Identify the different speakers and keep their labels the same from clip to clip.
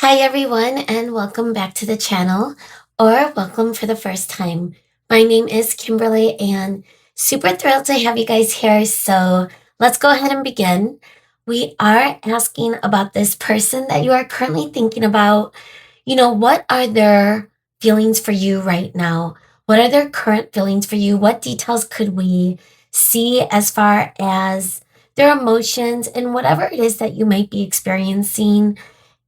Speaker 1: Hi everyone and welcome back to the channel or welcome for the first time. My name is Kimberly and super thrilled to have you guys here. So let's go ahead and begin. We are asking about this person that you are currently thinking about. What are their feelings for you right now? What are their current feelings for you? What details could we see as far as their emotions and whatever it is that you might be experiencing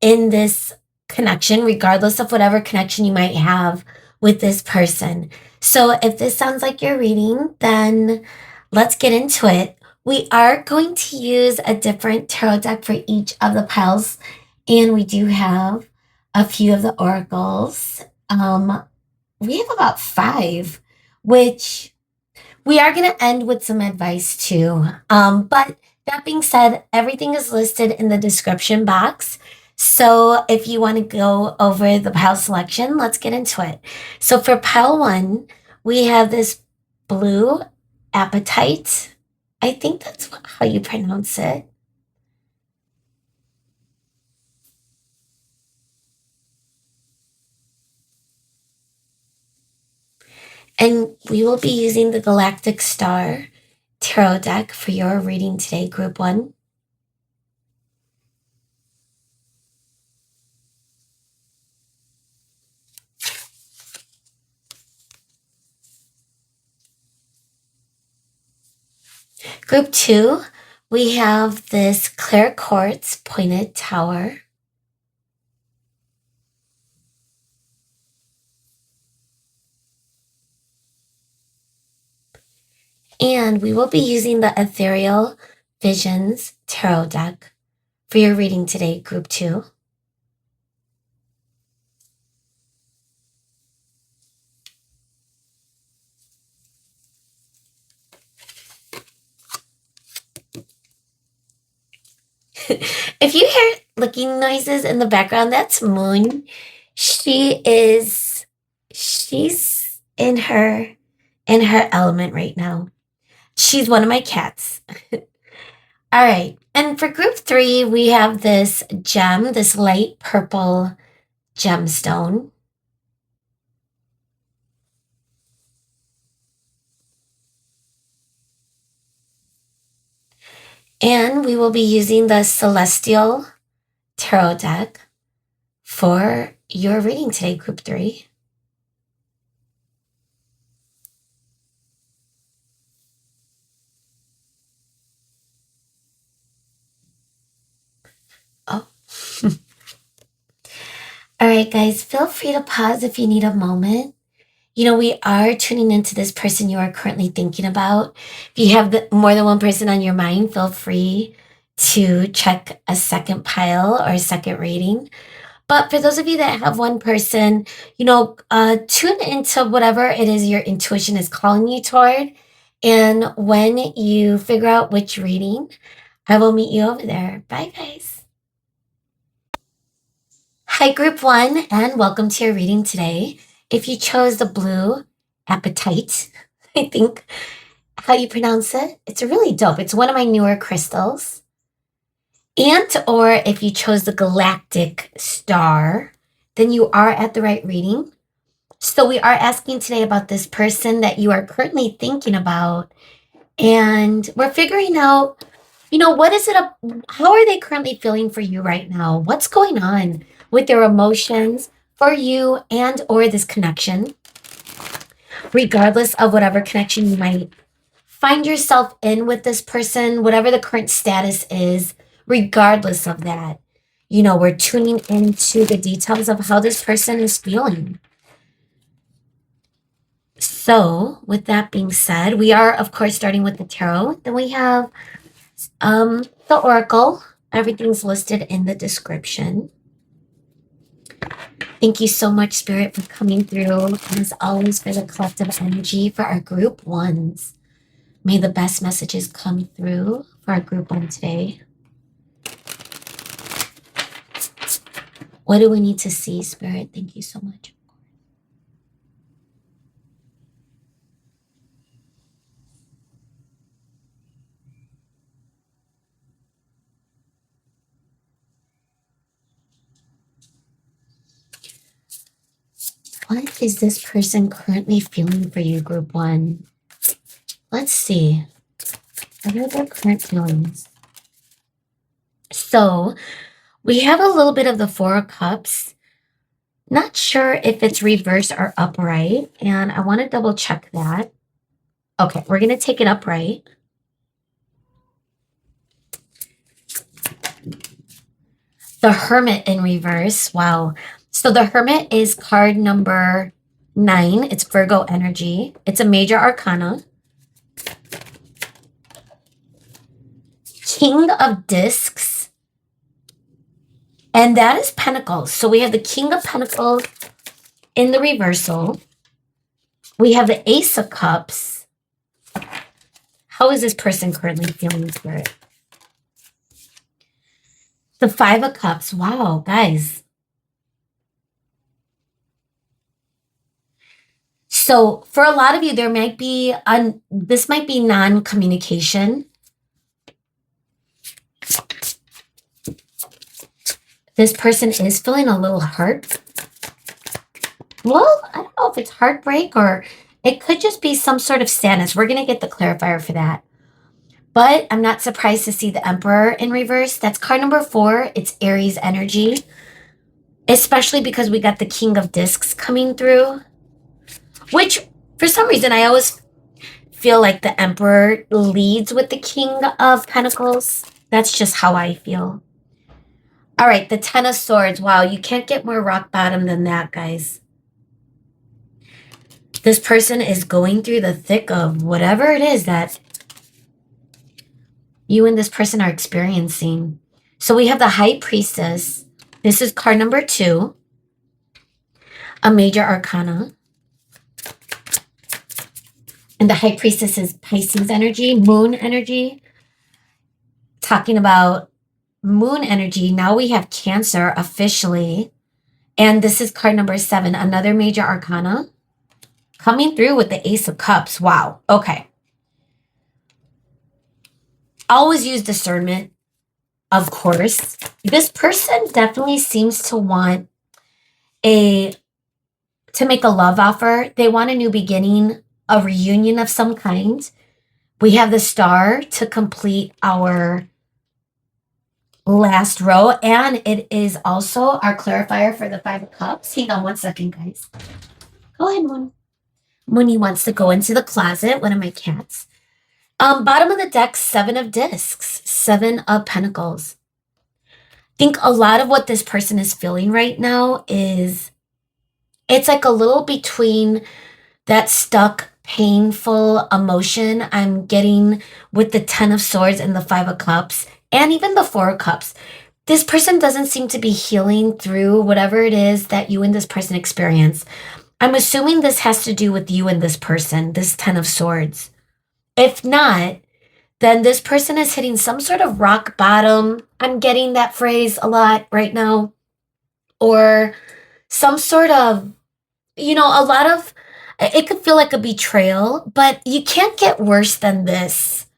Speaker 1: in this connection, regardless of whatever connection you might have with this person. So, if this sounds like your reading, then let's get into it. We are going to use a different tarot deck for each of the piles, and we do have a few of the oracles. We have about five, which we are going to end with some advice too. But that being said, everything is listed in the description box. So if you want to go over the pile selection, let's get into it. So for pile one, we have this blue appetite. I think that's how you pronounce it. And we will be using the Galactic Star Tarot deck for your reading today, group one. Group two, we have this clear quartz pointed tower. And we will be using the Ethereal Visions Tarot deck for your reading today, group two. If you hear licking noises in the background, that's Moon. She's in her element right now. She's one of my cats. All right. And for group three, we have this gem, this light purple gemstone. And we will be using the Celestial Tarot deck for your reading today, group three. Oh. All right, guys, feel free to pause if you need a moment. We are tuning into this person you are currently thinking about. If you have more than one person on your mind, feel free to check a second pile or a second reading. But for those of you that have one person, tune into whatever it is your intuition is calling you toward. And when you figure out which reading, I will meet you over there. Bye, guys. Hi, group one, and welcome to your reading today. If you chose the blue appetite, I think how you pronounce it, it's really dope. It's one of my newer crystals. And or if you chose the galactic star, then you are at the right reading. So we are asking today about this person that you are currently thinking about. And we're figuring out, what is it how are they currently feeling for you right now? What's going on with their emotions for you and or this connection? Regardless of whatever connection you might find yourself in with this person, whatever the current status is, regardless of that, we're tuning into the details of how this person is feeling. So, with that being said, we are, of course, starting with the tarot. Then we have the oracle. Everything's listed in the description. Thank you so much, Spirit, for coming through, as always, for the collective energy for our group ones. May the best messages come through for our group one today. What do we need to see, Spirit? Thank you so much. What is this person currently feeling for you, group 1? Let's see. What are their current feelings? So we have a little bit of the 4 of Cups. Not sure if it's reversed or upright, and I want to double check that. Okay, we're going to take it upright. The Hermit in reverse. Wow. So the Hermit is card number 9. It's Virgo energy. It's a major arcana. King of Discs. And that is Pentacles. So we have the King of Pentacles in the reversal. We have the Ace of Cups. How is this person currently feeling, Spirit? The 5 of Cups. Wow, guys. So for a lot of you, there might be, this might be non-communication. This person is feeling a little hurt. Well, I don't know if it's heartbreak or it could just be some sort of sadness. We're going to get the clarifier for that. But I'm not surprised to see the Emperor in reverse. That's card number 4. It's Aries energy. Especially because we got the King of Discs coming through. Which, for some reason, I always feel like the Emperor leads with the King of Pentacles. That's just how I feel. All right, the 10 of Swords. Wow, you can't get more rock bottom than that, guys. This person is going through the thick of whatever it is that you and this person are experiencing. So we have the High Priestess. This is card number 2. A major arcana. And the High Priestess is Pisces energy, moon energy. Talking about moon energy, now we have Cancer officially. And this is card number 7, another major arcana. Coming through with the Ace of Cups. Wow. Okay. Always use discernment, of course. This person definitely seems to want to make a love offer. They want a new beginning, a reunion of some kind. We have the Star to complete our last row, and it is also our clarifier for the 5 of Cups. Hang on one second, guys. Go ahead, Moon. Mooney wants to go into the closet, one of my cats. Bottom of the deck, 7 of Discs, 7 of Pentacles. I think a lot of what this person is feeling right now is, it's like a little between that stuck, painful emotion I'm getting with the 10 of Swords and the 5 of Cups, and even the 4 of Cups. This person doesn't seem to be healing through whatever it is that you and this person experience. I'm assuming this has to do with you and this person, this 10 of Swords. If not, then this person is hitting some sort of rock bottom. I'm getting that phrase a lot right now. Or some sort of, a lot of, it could feel like a betrayal, but you can't get worse than this.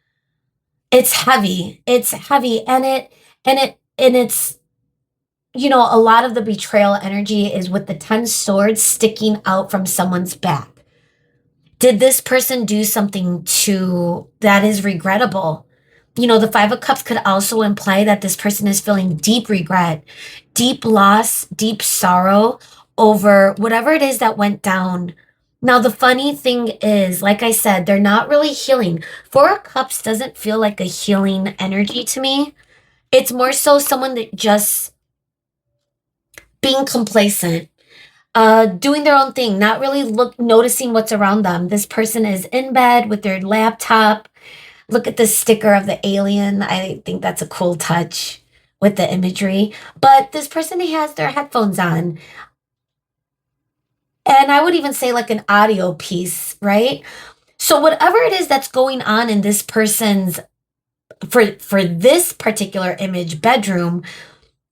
Speaker 1: It's heavy. It's heavy. And it's, a lot of the betrayal energy is with the 10 swords sticking out from someone's back. Did this person do something that is regrettable? The 5 of Cups could also imply that this person is feeling deep regret, deep loss, deep sorrow over whatever it is that went down. Now, the funny thing is, like I said, they're not really healing. 4 of Cups doesn't feel like a healing energy to me. It's more so someone that just being complacent, doing their own thing, not really noticing what's around them. This person is in bed with their laptop. Look at the sticker of the alien. I think that's a cool touch with the imagery. But this person has their headphones on. And I would even say like an audio piece, right? So whatever it is that's going on in this person's, for this particular image, bedroom,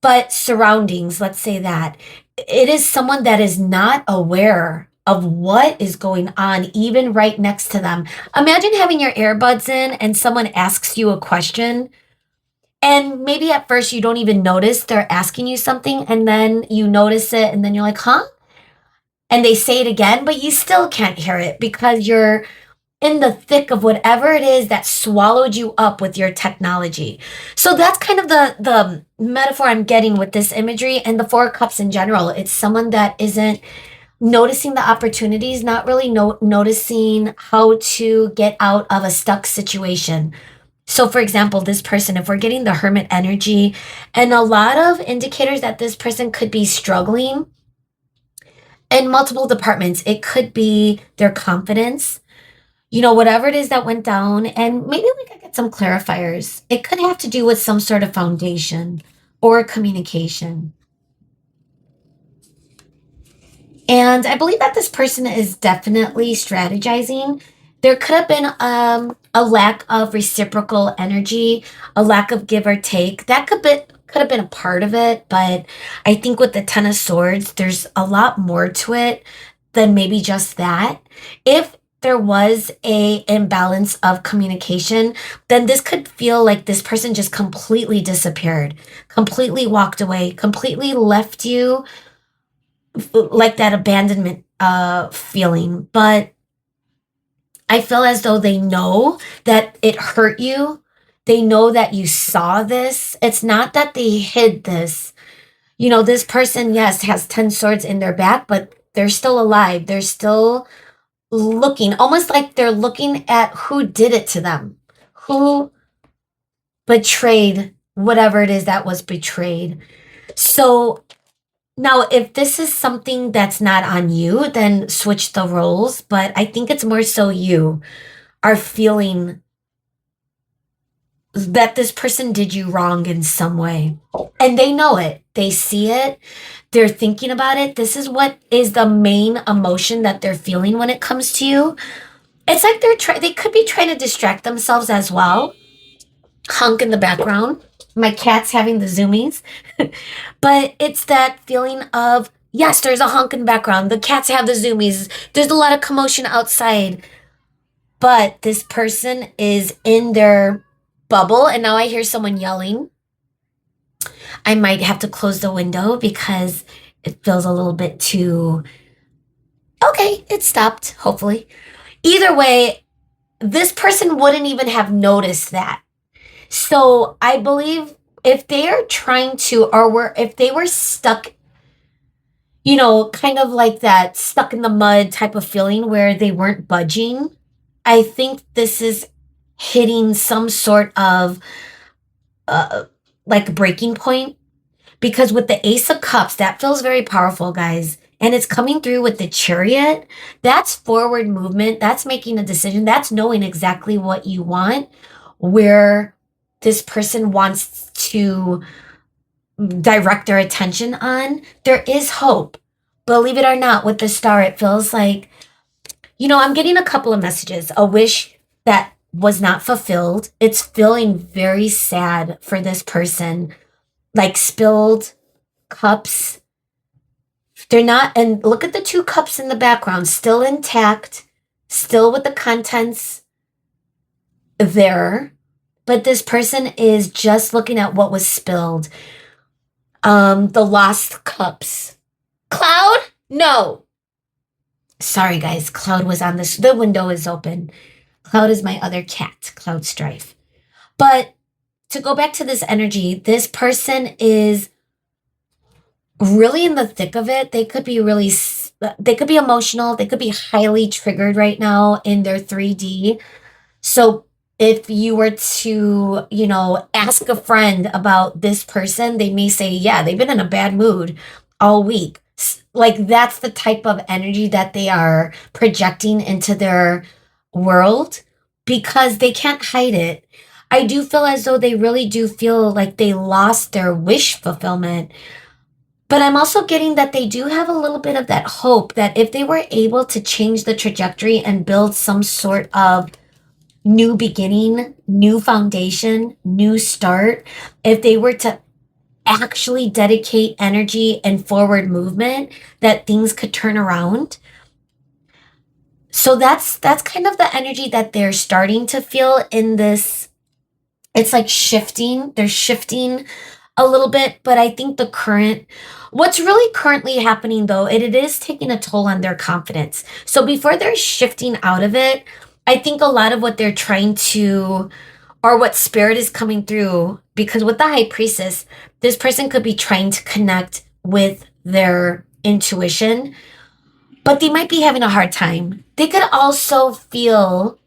Speaker 1: but surroundings, let's say that, it is someone that is not aware of what is going on, even right next to them. Imagine having your earbuds in and someone asks you a question, and maybe at first you don't even notice they're asking you something, and then you notice it, and then you're like, huh? and they say it again, but you still can't hear it because you're in the thick of whatever it is that swallowed you up with your technology. So that's kind of the metaphor I'm getting with this imagery and the Four of Cups in general. It's someone that isn't noticing the opportunities, not really noticing how to get out of a stuck situation. So, for example, this person, if we're getting the Hermit energy, and a lot of indicators that this person could be struggling in multiple departments, it could be their confidence, whatever it is that went down. And maybe we could get some clarifiers. It could have to do with some sort of foundation or communication. And I believe that this person is definitely strategizing. There could have been a lack of reciprocal energy, a lack of give or take. That could have been a part of it, but I think with the Ten of Swords, there's a lot more to it than maybe just that. If there was a imbalance of communication, then this could feel like this person just completely disappeared, completely walked away, completely left you like that abandonment feeling. But I feel as though they know that it hurt you. They know that you saw this. It's not that they hid this. This person, yes, has 10 swords in their back, but they're still alive. They're still looking, almost like they're looking at who did it to them, who betrayed whatever it is that was betrayed. So now, if this is something that's not on you, then switch the roles. But I think it's more so you are feeling that this person did you wrong in some way. And they know it. They see it. They're thinking about it. This is what is the main emotion that they're feeling when it comes to you. It's like they could be trying to distract themselves as well. Honk in the background. My cat's having the zoomies. But it's that feeling of, yes, there's a honk in the background. The cats have the zoomies. There's a lot of commotion outside. But this person is in their bubble. And now I hear someone yelling. I might have to close the window because it feels a little bit too... Okay, it stopped, hopefully. Either way, this person wouldn't even have noticed that. So I believe if they are trying to, if they were stuck, kind of like that stuck in the mud type of feeling where they weren't budging, I think this is hitting some sort of like breaking point. Because with the Ace of Cups, that feels very powerful, guys. And it's coming through with the Chariot. That's forward movement. That's making a decision. That's knowing exactly what you want, where this person wants to direct their attention on. There is hope. Believe it or not, with the Star, it feels like, I'm getting a couple of messages. A wish that was not fulfilled. It's feeling very sad for this person. Like spilled cups. They're not, and look at the 2 cups in the background, still intact, still with the contents there. But this person is just looking at what was spilled. The lost cups. Cloud? No. Sorry, guys. Cloud was on this. The window is open. Cloud is my other cat, Cloud Strife. But to go back to this energy, this person is really in the thick of it. They could be emotional. They could be highly triggered right now in their 3D. So if you were to, ask a friend about this person, they may say, yeah, they've been in a bad mood all week. Like that's the type of energy that they are projecting into their world because they can't hide it. I do feel as though they really do feel like they lost their wish fulfillment. But I'm also getting that they do have a little bit of that hope that if they were able to change the trajectory and build some sort of new beginning, new foundation, new start, if they were to actually dedicate energy and forward movement, that things could turn around. So that's kind of the energy that they're starting to feel in this. It's like shifting. They're shifting a little bit, but I think what's really currently happening though, it is taking a toll on their confidence. So before they're shifting out of it, I think a lot of what they're trying to, or what spirit is coming through, because with the high priestess, this person could be trying to connect with their intuition, but they might be having a hard time. They could also feel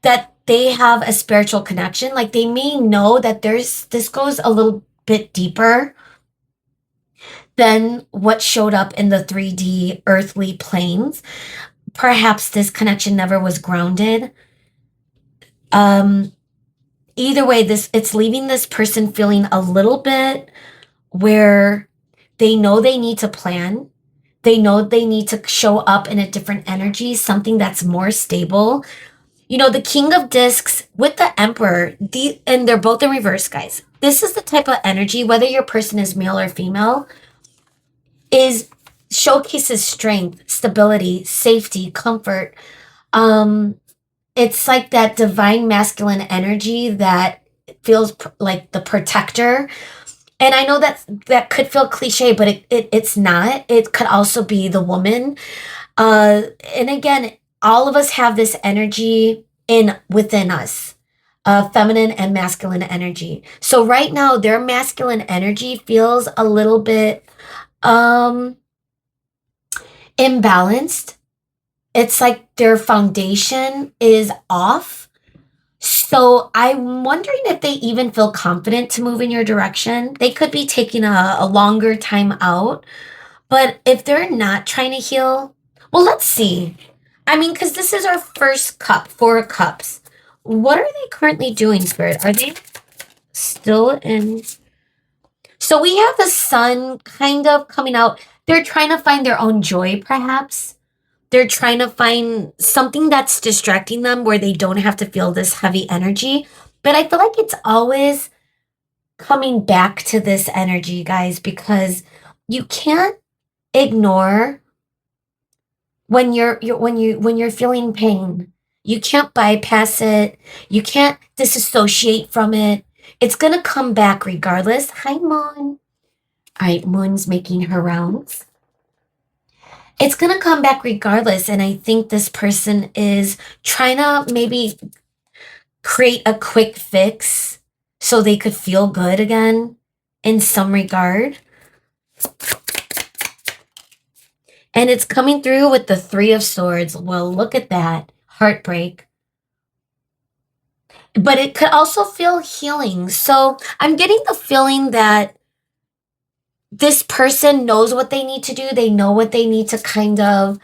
Speaker 1: that they have a spiritual connection. Like they may know that this goes a little bit deeper than what showed up in the 3D earthly planes. Perhaps this connection never was grounded. Um, Either way, it's leaving this person feeling a little bit where they know they need to plan. They know they need to show up in a different energy, something that's more stable. You know, the King of Discs with the Emperor, and they're both in reverse, guys. This is the type of energy, whether your person is male or female, is showcases strength, stability, safety, comfort. Um, it's like that divine masculine energy that feels like the protector. And I know that could feel cliche, but it's not. It could also be the woman. And again, all of us have this energy within us, feminine and masculine energy. So right now, their masculine energy feels a little bit um imbalanced. It's like their foundation is off. So I'm wondering if they even feel confident to move in your direction. They could be taking a longer time out. But if they're not trying to heal, well, let's see. I mean, because this is our first cup, 4 cups. What are they currently doing, Spirit? Are they still in? So we have the sun kind of coming out. They're trying to find their own joy, perhaps. They're trying to find something that's distracting them where they don't have to feel this heavy energy. But I feel like it's always coming back to this energy, guys, because you can't ignore when you're feeling pain. You can't bypass it. You can't disassociate from it. It's gonna come back regardless. Hi, Moon. All right, Moon's making her rounds. It's gonna come back regardless, and I think this person is trying to maybe create a quick fix so they could feel good again in some regard. And it's coming through with the 3 of Swords. Well, look at that. Heartbreak. But it could also feel healing. So I'm getting the feeling that this person knows what they need to do. They know what they need to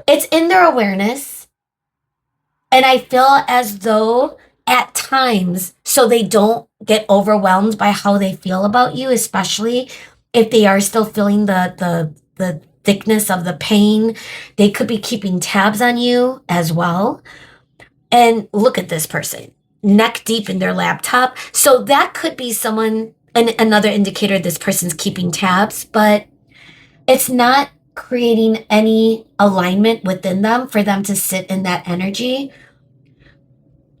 Speaker 1: it's in their awareness. And I feel as though at times, so they don't get overwhelmed by how they feel about you, especially if they are still feeling the thickness of the pain, they could be keeping tabs on you as well. And look at this person, neck deep in their laptop. So that could be someone, another indicator this person's keeping tabs, but it's not creating any alignment within them for them to sit in that energy.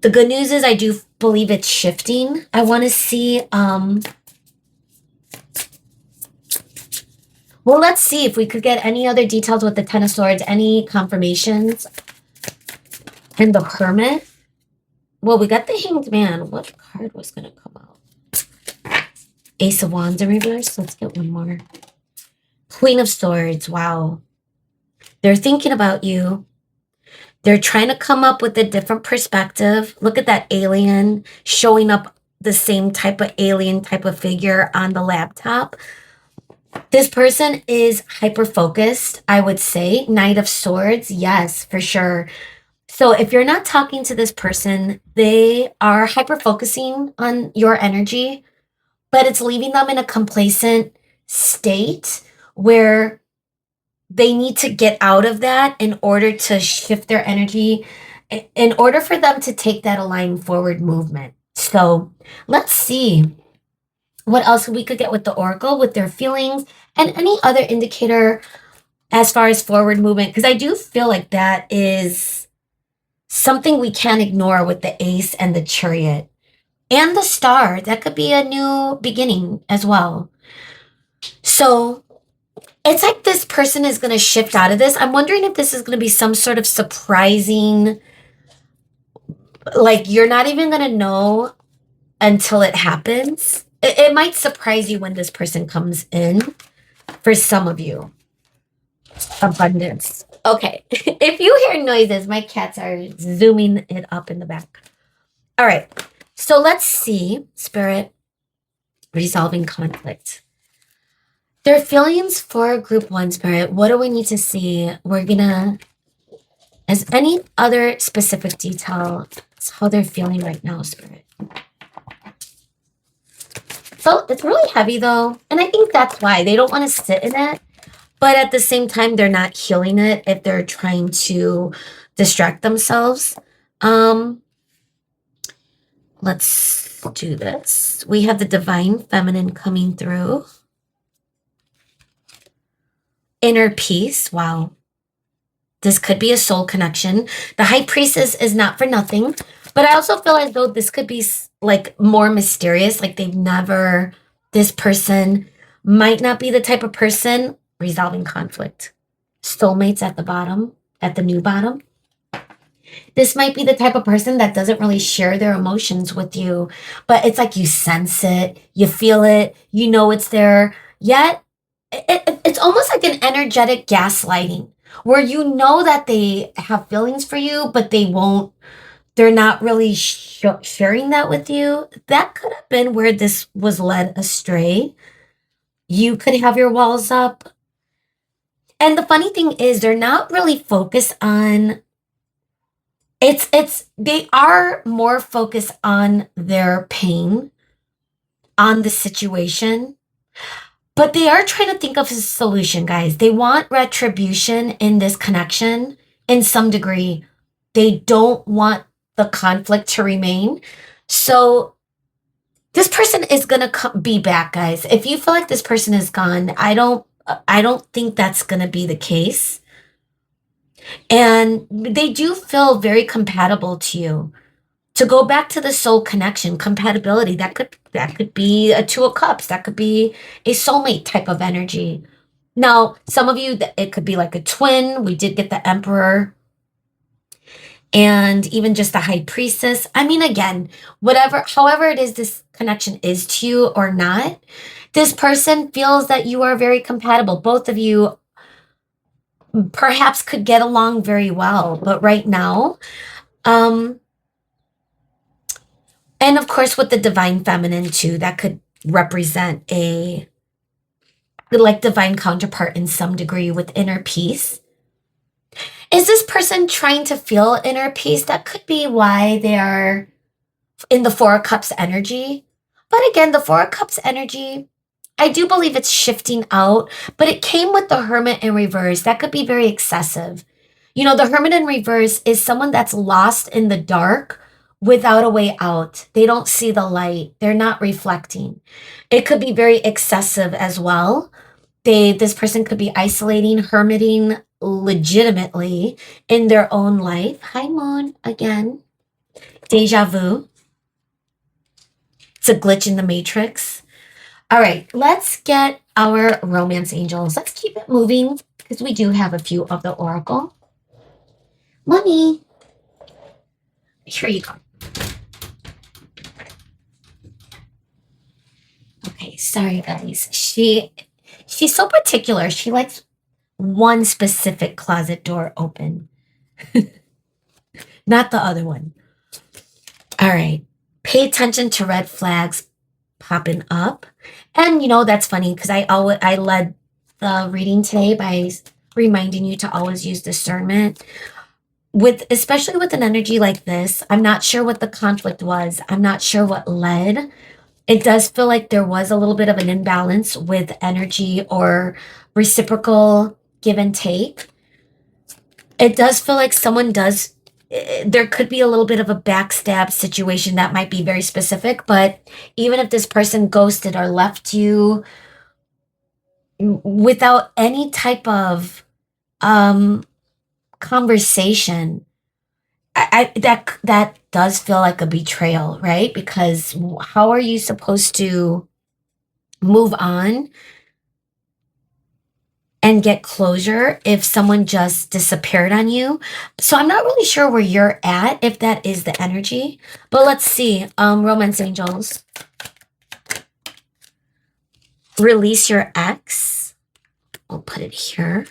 Speaker 1: The good news is I do believe it's shifting. I want to see, well, let's see if we could get any other details with the 10 of Swords, any confirmations. And the Hermit. Well, we got the Hanged Man. What card was going to come out? Ace of Wands in reverse. Let's get one more. Queen of Swords. Wow. They're thinking about you. They're trying to come up with a different perspective. Look at that alien showing up, the same type of alien type of figure on the laptop. This person is hyper-focused, I would say. Knight of Swords. Yes, for sure. So if you're not talking to this person, they are hyper-focusing on your energy, but it's leaving them in a complacent state where they need to get out of that in order to shift their energy, in order for them to take that aligned forward movement. So let's see what else we could get with the Oracle, with their feelings, and any other indicator as far as forward movement, because I do feel like that is something we can't ignore with the Ace and the Chariot. And the star, that could be a new beginning as well. So it's like this person is going to shift out of this. I'm wondering if this is going to be some sort of surprising, like you're not even going to know until it happens. It might surprise you when this person comes in for some of you. Abundance. Okay. If you hear noises, my cats are zooming it up in the back. All right. So let's see, Spirit, resolving conflict. Their feelings for group 1, Spirit. What do we need to see? We're gonna, as any other specific detail, it's how they're feeling right now, Spirit. So it's really heavy though. And I think that's why they don't want to sit in it. But at the same time, they're not healing it if they're trying to distract themselves. Let's do this. We have the divine feminine coming through. Inner peace. Wow. This could be a soul connection. The high priestess is not for nothing. But I also feel as though this could be like more mysterious. Like this person might not be the type of person resolving conflict. Soulmates at the bottom, at the new bottom. This might be the type of person that doesn't really share their emotions with you, but it's like you sense it, you feel it, you know it's there. Yet, it's almost like an energetic gaslighting where you know that they have feelings for you, but they're not really sharing that with you. That could have been where this was led astray. You could have your walls up. And the funny thing is they're not really focused on they are more focused on their pain, on the situation, but they are trying to think of a solution, guys. They want retribution in this connection in some degree. They don't want the conflict to remain. So this person is going to be back, guys. If you feel like this person is gone, I don't think that's going to be the case. And they do feel very compatible to you. To go back to the soul connection, compatibility, that could be a 2 of cups. That could be a soulmate type of energy. Now, some of you, it could be like a twin. We did get the emperor and even just the high priestess. I mean, again, however it is this connection is to you or not, this person feels that you are very compatible. Both of you perhaps could get along very well, but right now, and of course with the divine feminine too, that could represent a like divine counterpart in some degree with inner peace. Is this person trying to feel inner peace? That could be why they are in the 4 of Cups energy. But again, the 4 of Cups energy, I do believe it's shifting out, but it came with the Hermit in reverse. That could be very excessive. You know, the Hermit in reverse is someone that's lost in the dark without a way out. They don't see the light. They're not reflecting. It could be very excessive as well. This person could be isolating, hermiting legitimately in their own life. Hi, Moon, again. Deja vu. It's a glitch in the matrix. All right, let's get our romance angels. Let's keep it moving because we do have a few of the oracle. Money. Here you go. Okay, sorry guys. She's so particular. She likes one specific closet door open. Not the other one. All right. Pay attention to red flags popping up. And you know, that's funny because I led the reading today by reminding you to always use discernment. Especially with an energy like this, I'm not sure what the conflict was. I'm not sure what led. It does feel like there was a little bit of an imbalance with energy or reciprocal give and take. It does feel like there could be a little bit of a backstab situation that might be very specific, but even if this person ghosted or left you without any type of conversation, that does feel like a betrayal, right? Because how are you supposed to move on and get closure if someone just disappeared on you? So I'm not really sure where you're at, if that is the energy. But let's see. Romance angels. Release your ex. I'll put it here.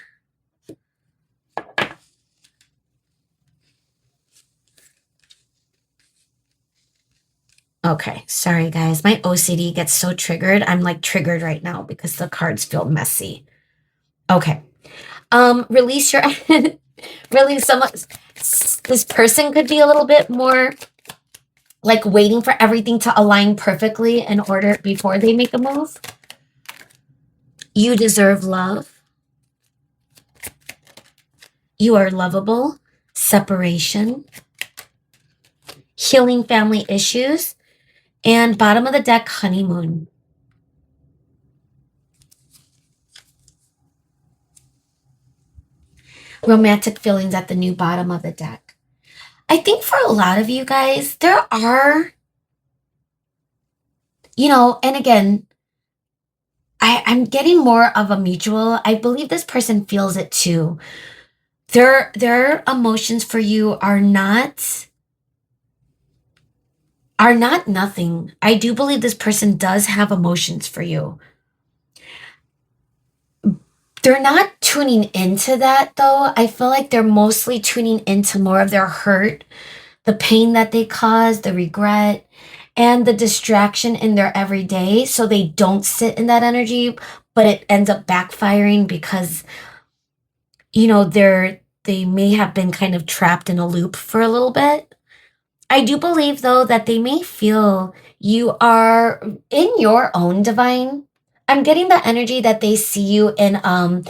Speaker 1: Okay, sorry guys. My OCD gets so triggered. I'm like triggered right now because the cards feel messy. Okay. Release your release someone. This person could be a little bit more like waiting for everything to align perfectly in order before they make a move. You deserve love. You are lovable. Separation. Healing family issues. And bottom of the deck, honeymoon. Romantic feelings at the new bottom of the deck. I think for a lot of you guys, there are, and again, I'm getting more of a mutual. I believe this person feels it too. Their emotions for you are not nothing. I do believe this person does have emotions for you. They're not tuning into that though. I feel like they're mostly tuning into more of their hurt, the pain that they caused, the regret, and the distraction in their everyday. So they don't sit in that energy, but it ends up backfiring because, they may have been kind of trapped in a loop for a little bit. I do believe though that they may feel you are in your own divine. I'm getting the energy that they see you in a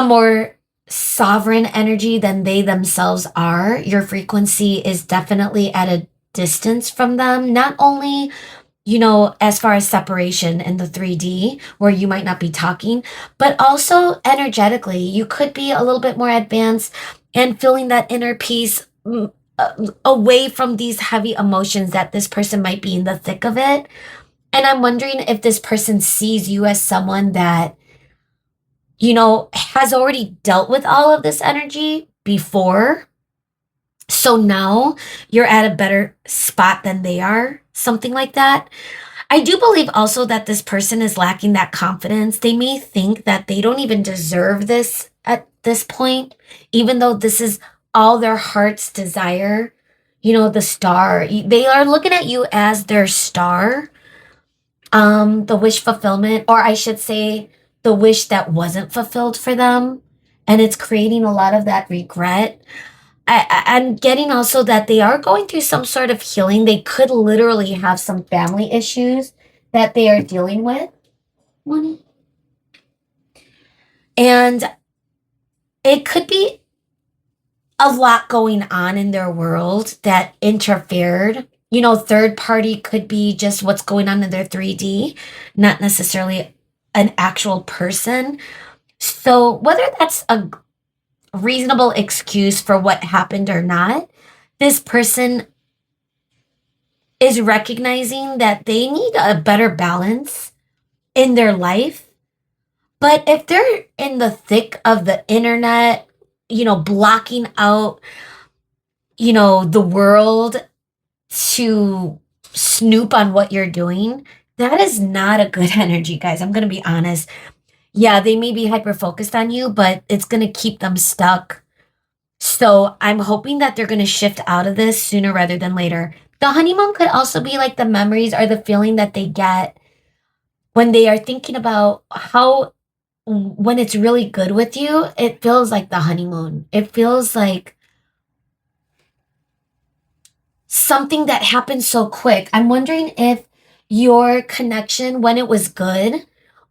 Speaker 1: more sovereign energy than they themselves are. Your frequency is definitely at a distance from them, not only, as far as separation in the 3D where you might not be talking, but also energetically. You could be a little bit more advanced and feeling that inner peace away from these heavy emotions that this person might be in the thick of it. And I'm wondering if this person sees you as someone that, has already dealt with all of this energy before. So now you're at a better spot than they are, something like that. I do believe also that this person is lacking that confidence. They may think that they don't even deserve this at this point, even though this is all their heart's desire. The star. They are looking at you as their star. The wish fulfillment, or I should say, the wish that wasn't fulfilled for them. And it's creating a lot of that regret. I'm getting also that they are going through some sort of healing. They could literally have some family issues that they are dealing with. And it could be a lot going on in their world that interfered. Third party could be just what's going on in their 3D, not necessarily an actual person. So whether that's a reasonable excuse for what happened or not, this person is recognizing that they need a better balance in their life. But if they're in the thick of the internet, blocking out, the world to snoop on what you're doing, that is not a good energy, guys. I'm going to be honest. Yeah, they may be hyper focused on you, but it's going to keep them stuck. So I'm hoping that they're going to shift out of this sooner rather than later. The honeymoon could also be like the memories or the feeling that they get when they are thinking about how, when it's really good with you, it feels like the honeymoon. It feels like something that happened so quick. I'm wondering if your connection when it was good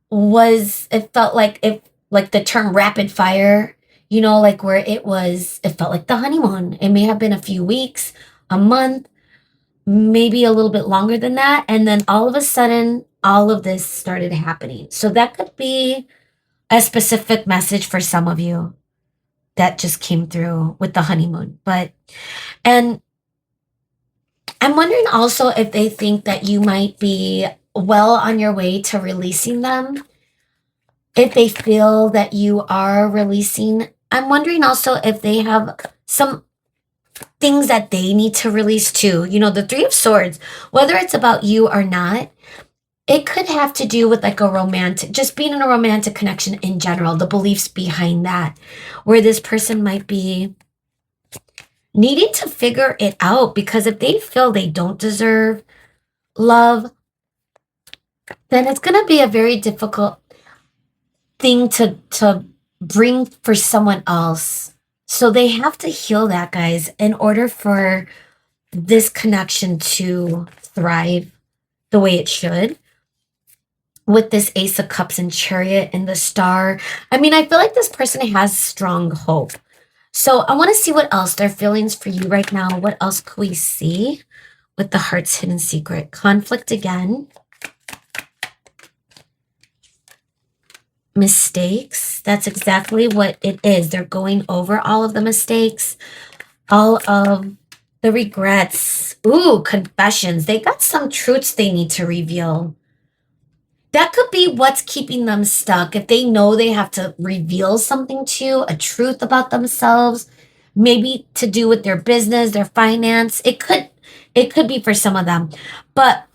Speaker 1: it felt like like the term rapid fire, like where it felt like the honeymoon. It may have been a few weeks, a month, maybe a little bit longer than that. And then all of a sudden, all of this started happening. So that could be a specific message for some of you. that just came through with the honeymoon. And I'm wondering also if they think that you might be well on your way to releasing them. If they feel that you are releasing, I'm wondering also if they have some things that they need to release too. You know, the Three of Swords, whether it's about you or not, it could have to do with like a romantic, just being in a romantic connection in general, the beliefs behind that, where this person might be needing to figure it out because if they feel they don't deserve love, then it's going to be a very difficult thing to bring for someone else. So they have to heal that, guys, in order for this connection to thrive the way it should. With this Ace of Cups and Chariot and the Star, I mean, I feel like this person has strong hope. So I want to see what else their feelings for you right now. What else could we see with the Heart's Hidden Secret? Conflict again. Mistakes. That's exactly what it is. They're going over all of the mistakes, all of the regrets. Ooh, confessions. They got some truths they need to reveal. That could be what's keeping them stuck. If they know they have to reveal something to you, a truth about themselves, maybe to do with their business, their finance. It could be for some of them. But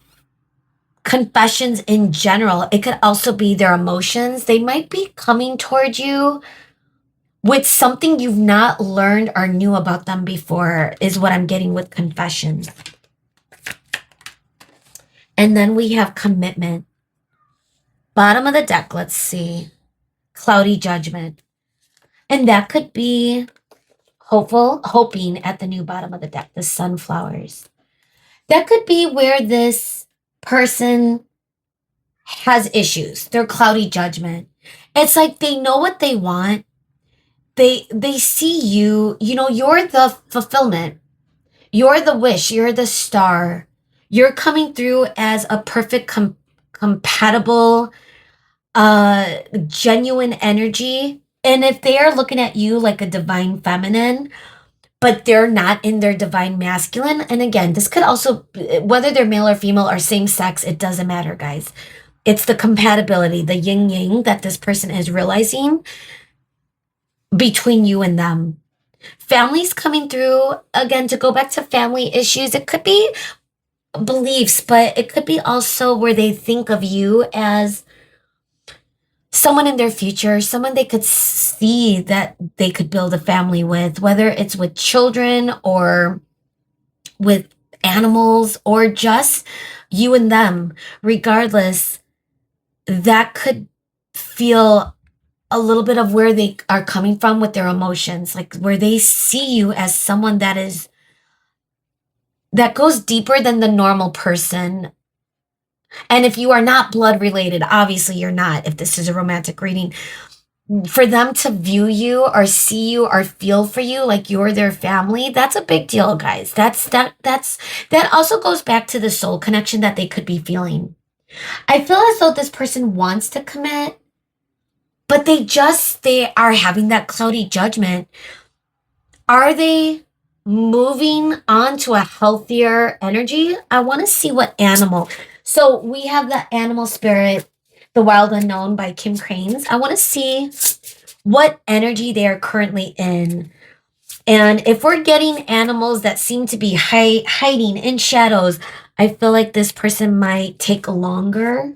Speaker 1: confessions in general, it could also be their emotions. They might be coming towards you with something you've not learned or knew about them before, is what I'm getting with confessions. And then we have commitment. Bottom of the deck, let's see. Cloudy Judgment. And that could be hoping at the new bottom of the deck, the sunflowers. That could be where this person has issues, their cloudy judgment. It's like they know what they want. They see you, you know, you're the fulfillment. You're the wish, you're the star. You're coming through as a perfect compatible genuine energy. And if they are looking at you like a divine feminine, but they're not in their divine masculine, and again, this could also, whether they're male or female or same sex, it doesn't matter, guys. It's the compatibility, the yin yang that this person is realizing between you and them. Families coming through, again, to go back to family issues, it could be beliefs, but it could be also where they think of you as someone in their future, someone they could see that they could build a family with, whether it's with children or with animals or just you and them. Regardless, that could feel a little bit of where they are coming from with their emotions, like where they see you as someone that goes deeper than the normal person. And if you are not blood related, obviously you're not, if this is a romantic reading, for them to view you or see you or feel for you like you're their family, that's a big deal, guys. That also goes back to the soul connection that they could be feeling. I feel as though this person wants to commit, but they are having that cloudy judgment. Are they moving on to a healthier energy? I want to see what animal. So we have the animal spirit, The Wild Unknown by Kim Cranes. I want to see what energy they are currently in. And if we're getting animals that seem to be hiding in shadows, I feel like this person might take longer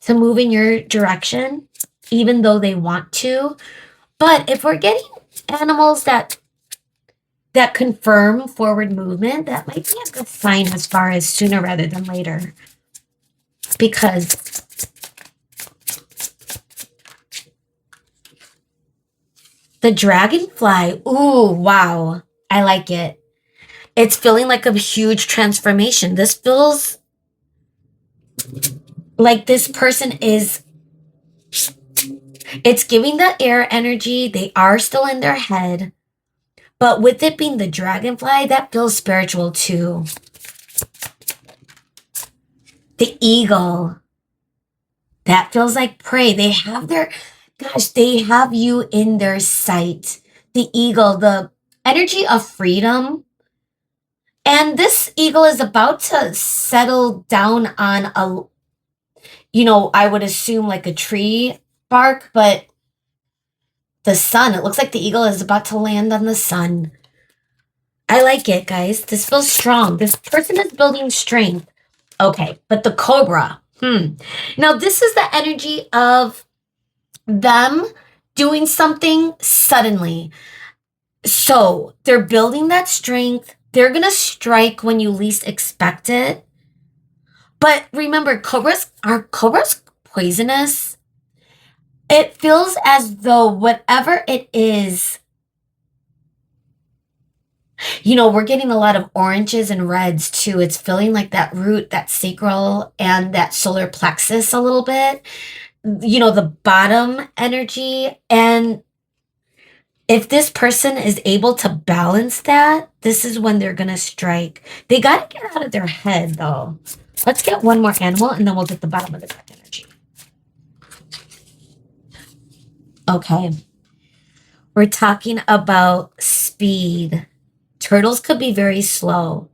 Speaker 1: to move in your direction, even though they want to. But if we're getting animals that confirm forward movement, that might be a good sign as far as sooner rather than later. Because the dragonfly, ooh, wow, I like it. It's feeling like a huge transformation. This feels like this person it's giving the air energy. They are still in their head. But with it being the dragonfly, that feels spiritual too. The eagle, that feels like prey. They have you in their sight. the eagle, the energy of freedom. And this eagle is about to settle down on I would assume like a tree bark, but the sun, it looks like the eagle is about to land on the sun. I like it, guys. This feels strong. This person is building strength. Okay, but the cobra. Now, this is the energy of them doing something suddenly. So they're building that strength. They're going to strike when you least expect it. But remember, cobras poisonous? It feels as though whatever it is, we're getting a lot of oranges and reds too. It's feeling like that root, that sacral, and that solar plexus a little bit. The bottom energy. And if this person is able to balance that, this is when they're going to strike. They got to get out of their head, though. Let's get one more animal, and then we'll get the bottom of the deck energy. Okay. We're talking about speed. Turtles could be very slow.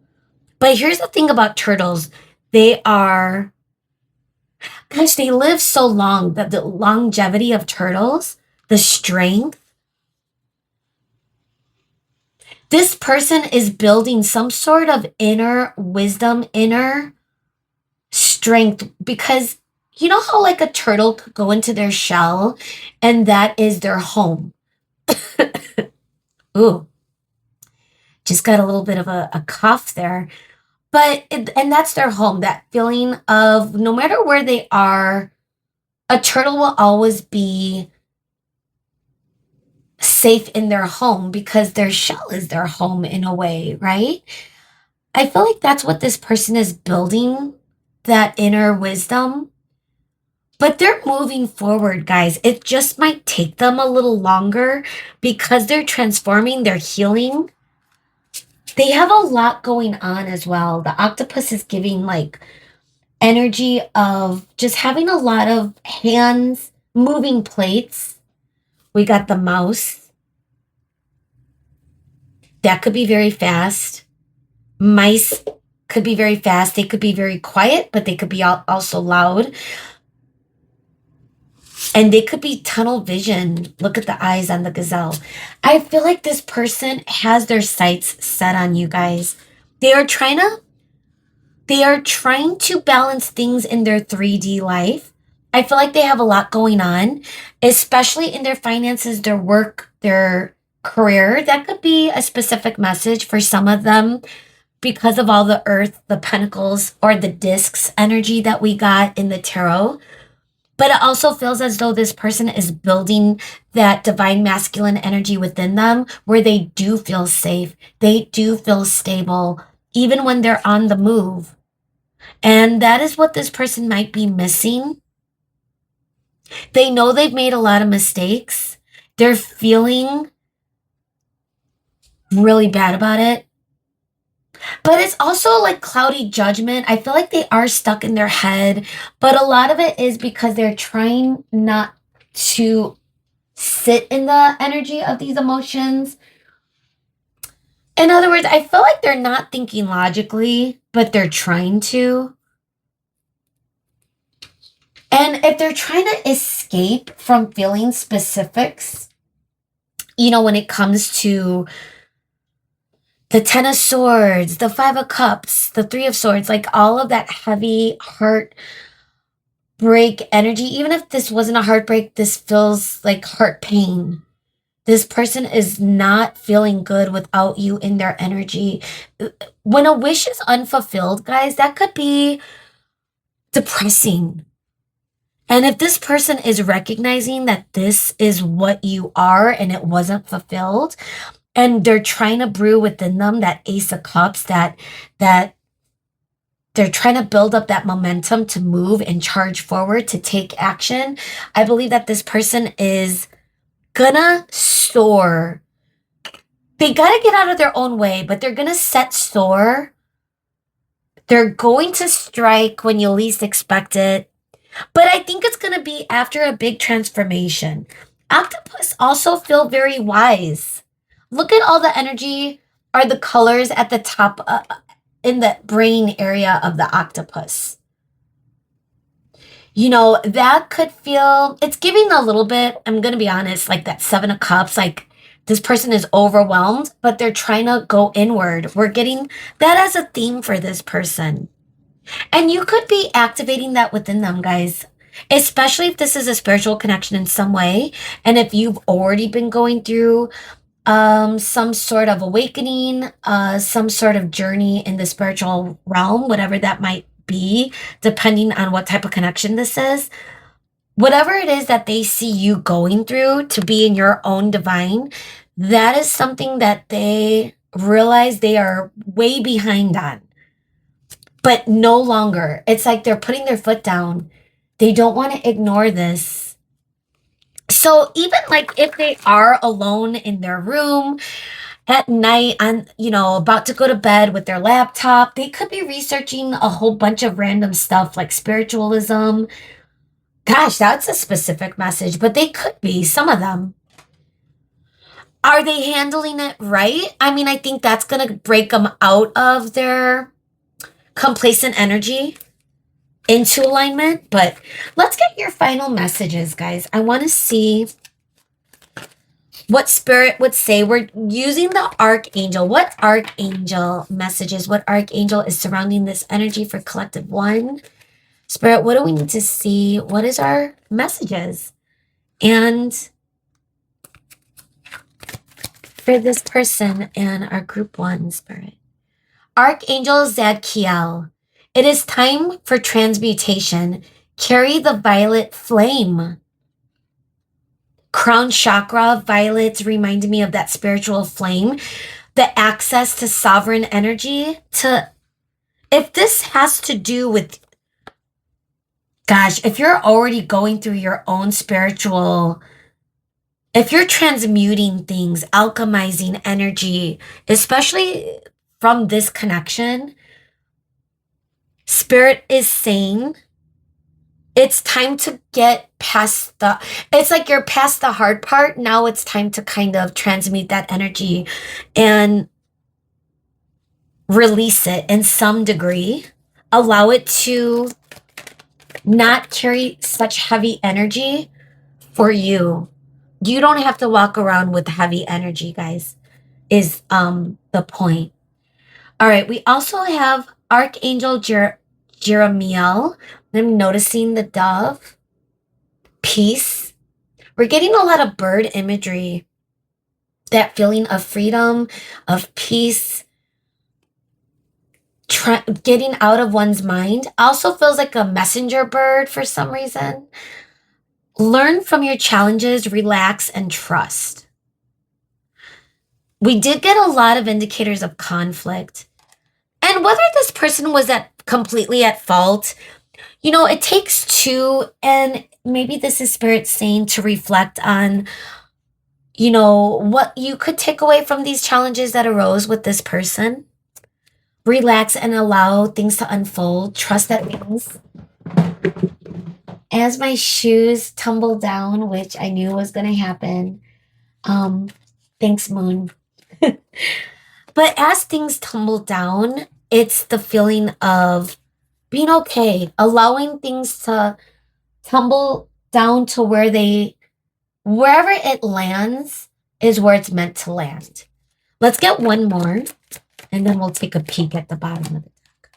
Speaker 1: But here's the thing about turtles. They live so long that the longevity of turtles, the strength, this person is building some sort of inner wisdom, inner strength, because you know how like a turtle could go into their shell and that is their home. Ooh, just got a little bit of a cough there. And that's their home, that feeling of no matter where they are, a turtle will always be safe in their home because their shell is their home in a way, right? I feel like that's what this person is building, that inner wisdom. But they're moving forward, guys. It just might take them a little longer because they're transforming, they're healing. They have a lot going on as well. The octopus is giving like energy of just having a lot of hands, moving plates. We got the mouse. That could be very fast. Mice could be very fast. They could be very quiet, but they could be also loud. And they could be tunnel vision. Look at the eyes on the gazelle. I feel like this person has their sights set on you guys. They are trying to balance things in their 3D life. I feel like they have a lot going on, especially in their finances, their work, their career. That could be a specific message for some of them because of all the earth, the pentacles, or the discs energy that we got in the tarot. But it also feels as though this person is building that divine masculine energy within them where they do feel safe. They do feel stable, even when they're on the move. And that is what this person might be missing. They know they've made a lot of mistakes. They're feeling really bad about it. But it's also like cloudy judgment. I feel like they are stuck in their head, but a lot of it is because they're trying not to sit in the energy of these emotions. In other words, I feel like they're not thinking logically, but they're trying to. And if they're trying to escape from feeling specifics, when it comes to the 10 of Swords, the 5 of Cups, the 3 of Swords, like all of that heavy heartbreak energy. Even if this wasn't a heartbreak, this feels like heart pain. This person is not feeling good without you in their energy. When a wish is unfulfilled, guys, that could be depressing. And if this person is recognizing that this is what you are and it wasn't fulfilled, and they're trying to brew within them that Ace of Cups, that they're trying to build up that momentum to move and charge forward, to take action. I believe that this person is gonna soar. They gotta get out of their own way, but they're gonna set soar. They're going to strike when you least expect it. But I think it's gonna be after a big transformation. Octopus also feel very wise. Look at all the energy or the colors at the top in the brain area of the octopus. You know, that could feel, it's giving a little bit, I'm going to be honest, like that Seven of Cups, like this person is overwhelmed, but they're trying to go inward. We're getting that as a theme for this person. And you could be activating that within them, guys, especially if this is a spiritual connection in some way. And if you've already been going through some sort of awakening, some sort of journey in the spiritual realm, whatever that might be, depending on what type of connection this is. Whatever it is that they see you going through to be in your own divine, that is something that they realize they are way behind on. But no longer. It's like they're putting their foot down. They don't want to ignore this. So even like if they are alone in their room at night and, you know, about to go to bed with their laptop, they could be researching a whole bunch of random stuff like spiritualism. Gosh, that's a specific message, but they could be, some of them. Are they handling it right? I mean, I think that's going to break them out of their complacent energy into alignment. But let's get your final messages, guys. I want to see what spirit would say. We're using the Archangel. What Archangel messages? What Archangel is surrounding this energy for collective one? Spirit, what do we need to see? What is our messages? And for this person and our group one, Spirit. Archangel Zadkiel, it is time for transmutation. Carry the violet flame. Crown chakra, violets reminded me of that spiritual flame. The access to sovereign energy. If this has to do with, gosh, if you're already going through your own spiritual, if you're transmuting things, alchemizing energy, especially from this connection, Spirit is saying it's time to get past it's like you're past the hard part. Now it's time to kind of transmute that energy and release it in some degree. Allow it to not carry such heavy energy for you. You don't have to walk around with heavy energy, guys, is the point. All right, we also have Archangel Jeremiel. I'm noticing the dove. Peace. We're getting a lot of bird imagery. That feeling of freedom, of peace, getting out of one's mind. Also feels like a messenger bird for some reason. Learn from your challenges, relax, and trust. We did get a lot of indicators of conflict. And whether this person was completely at fault, you know, it takes two, and maybe this is Spirit saying to reflect on, you know, what you could take away from these challenges that arose with this person. Relax and allow things to unfold. Trust that means. As my shoes tumble down, which I knew was going to happen. Thanks, Moon. But as things tumble down, it's the feeling of being okay, allowing things to tumble down to wherever it lands is where it's meant to land. Let's get one more, and then we'll take a peek at the bottom of the deck.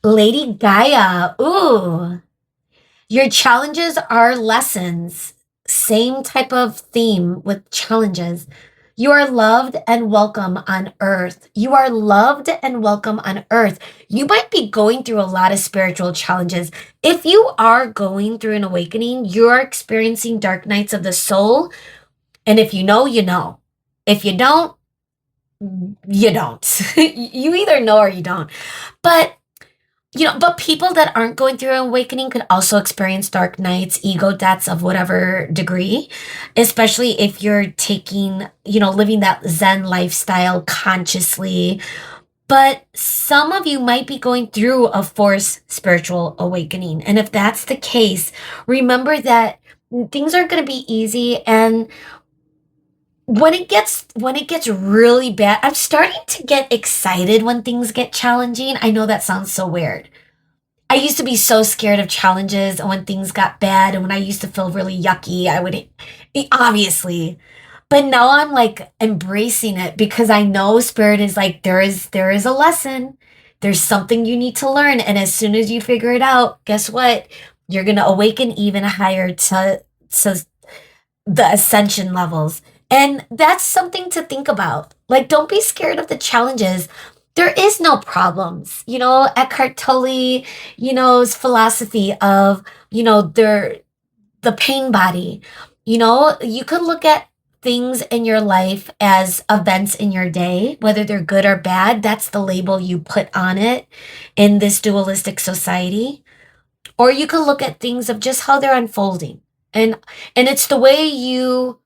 Speaker 1: Lady Gaia, ooh. Your challenges are lessons. Same type of theme with challenges. You are loved and welcome on earth. You are loved and welcome on earth. You might be going through a lot of spiritual challenges. If you are going through an awakening, you're experiencing dark nights of the soul. And if you know, you know. If you don't, you don't. You either know or you don't. But people that aren't going through an awakening could also experience dark nights, ego deaths of whatever degree, especially if you're taking, living that Zen lifestyle consciously. But some of you might be going through a forced spiritual awakening. And if that's the case, remember that things aren't going to be easy. And when it gets really bad, I'm starting to get excited when things get challenging. I know that sounds so weird. I used to be so scared of challenges and when things got bad and when I used to feel really yucky, I would obviously. But now I'm like embracing it because I know spirit is like there is a lesson. There's something you need to learn and as soon as you figure it out, guess what? You're going to awaken even higher to the ascension levels. And that's something to think about. Like, don't be scared of the challenges. There is no problems. Eckhart Tolle, his philosophy of, the pain body. You could look at things in your life as events in your day, whether they're good or bad. That's the label you put on it in this dualistic society. Or you could look at things of just how they're unfolding. And and it's the way you